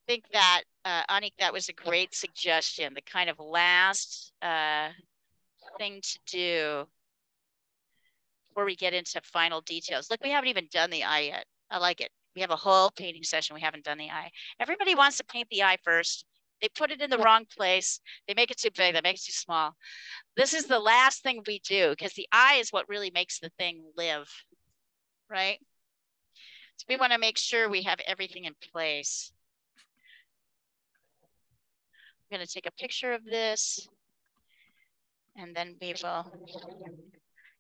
think that, Anik, that was a great suggestion. The kind of last thing to do before we get into final details. Look, we haven't even done the eye yet. I like it. We have a whole painting session. We haven't done the eye. Everybody wants to paint the eye first. They put it in the wrong place. They make it too big. They make it too small. This is the last thing we do because the eye is what really makes the thing live, right? So we want to make sure we have everything in place. I'm going to take a picture of this and then we will,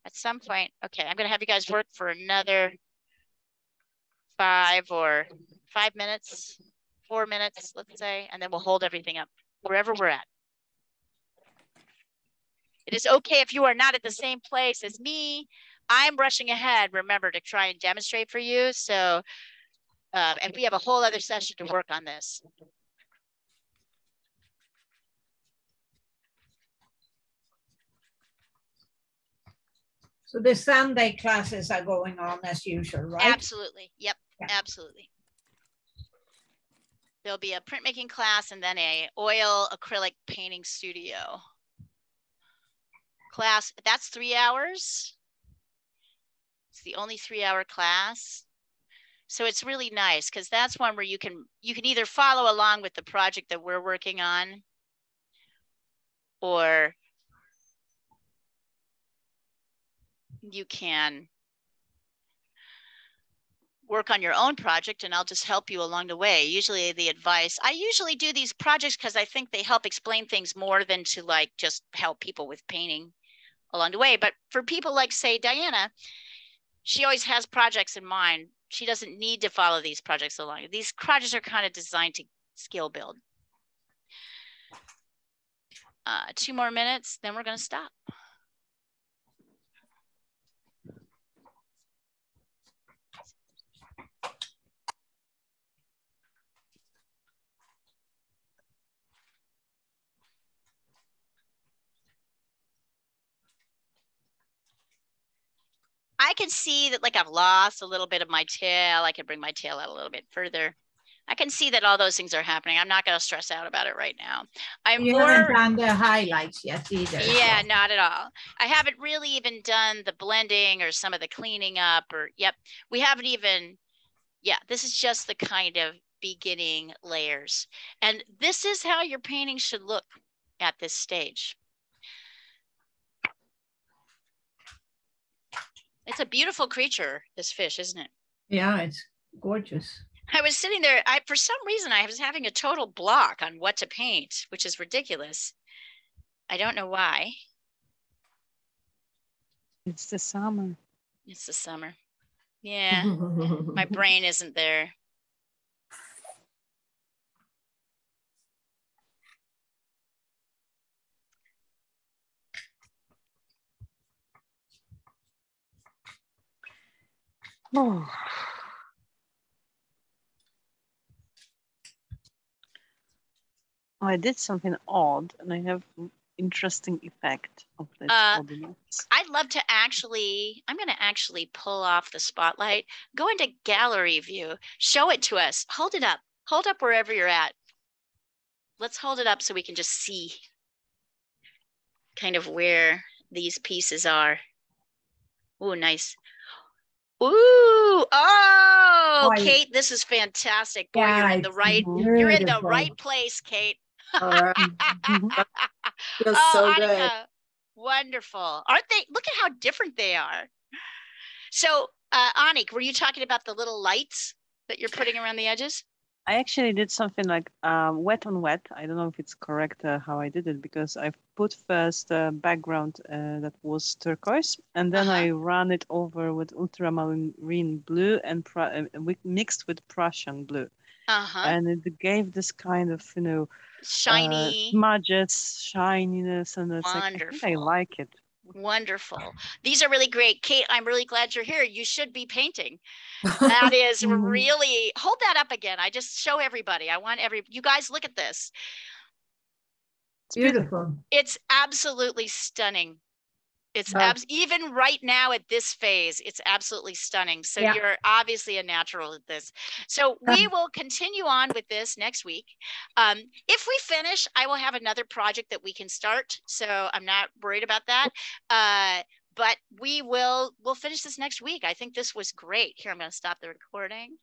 at some point, okay, I'm going to have you guys work for another 5 minutes, 4 minutes, let's say, and then we'll hold everything up wherever we're at. It is okay if you are not at the same place as me. I'm rushing ahead, remember, to try and demonstrate for you. So, and we have a whole other session to work on this. So the Sunday classes are going on as usual, right? Absolutely. Yep. Yeah. Absolutely. There'll be a printmaking class and then a oil acrylic painting studio class. That's 3 hours. It's the only 3-hour class. So it's really nice because that's one where you can either follow along with the project that we're working on, or you can work on your own project and I'll just help you along the way. Usually the advice, I usually do these projects because I think they help explain things more than to like just help people with painting along the way. But for people like, say, Diana, she always has projects in mind. She doesn't need to follow these projects along. These projects are kind of designed to skill build. 2 more minutes, then we're going to stop. I can see that like I've lost a little bit of my tail. I can bring my tail out a little bit further. I can see that all those things are happening. I'm not going to stress out about it right now. You haven't done the highlights yet either. Yeah, so. Not at all. I haven't really even done the blending or some of the cleaning up or, yep. We haven't even, yeah, this is just the kind of beginning layers. And this is how your painting should look at this stage. It's a beautiful creature, this fish, isn't it? Yeah, it's gorgeous. I was sitting there, for some reason, I was having a total block on what to paint, which is ridiculous. I don't know why. It's the summer. It's the summer. Yeah, my brain isn't there. Oh. I did something odd, and I have interesting effect of this oddness. I'd love to actually, I'm going to actually pull off the spotlight, go into gallery view, show it to us, hold it up, hold up wherever you're at. Let's hold it up so we can just see kind of where these pieces are. Oh, nice. Ooh, oh, Kate, this is fantastic. Boy, Yeah, you're in the right, you're in the right place, Kate. All right. Feels oh, so Annika, good. wonderful. Aren't they? Look at how different they are. So, Annik, were you talking about the little lights that you're putting around the edges? I actually did something like wet on wet. I don't know if it's correct how I did it, because I put first a background that was turquoise, and then I ran it over with ultramarine blue and mixed with Prussian blue. And it gave this kind of, you know, shiny smudges, shininess, and it's wonderful. Like, I think I like it. Wonderful. These are really great. Kate, I'm really glad you're here. You should be painting. That is really, hold that up again. I just show everybody. I want you guys look at this. It's beautiful. It's absolutely stunning. It's even right now at this phase, it's absolutely stunning. So you're obviously a natural at this. So we will continue on with this next week. If we finish, I will have another project that we can start. So I'm not worried about that. But we'll finish this next week. I think this was great. Here, I'm going to stop the recording.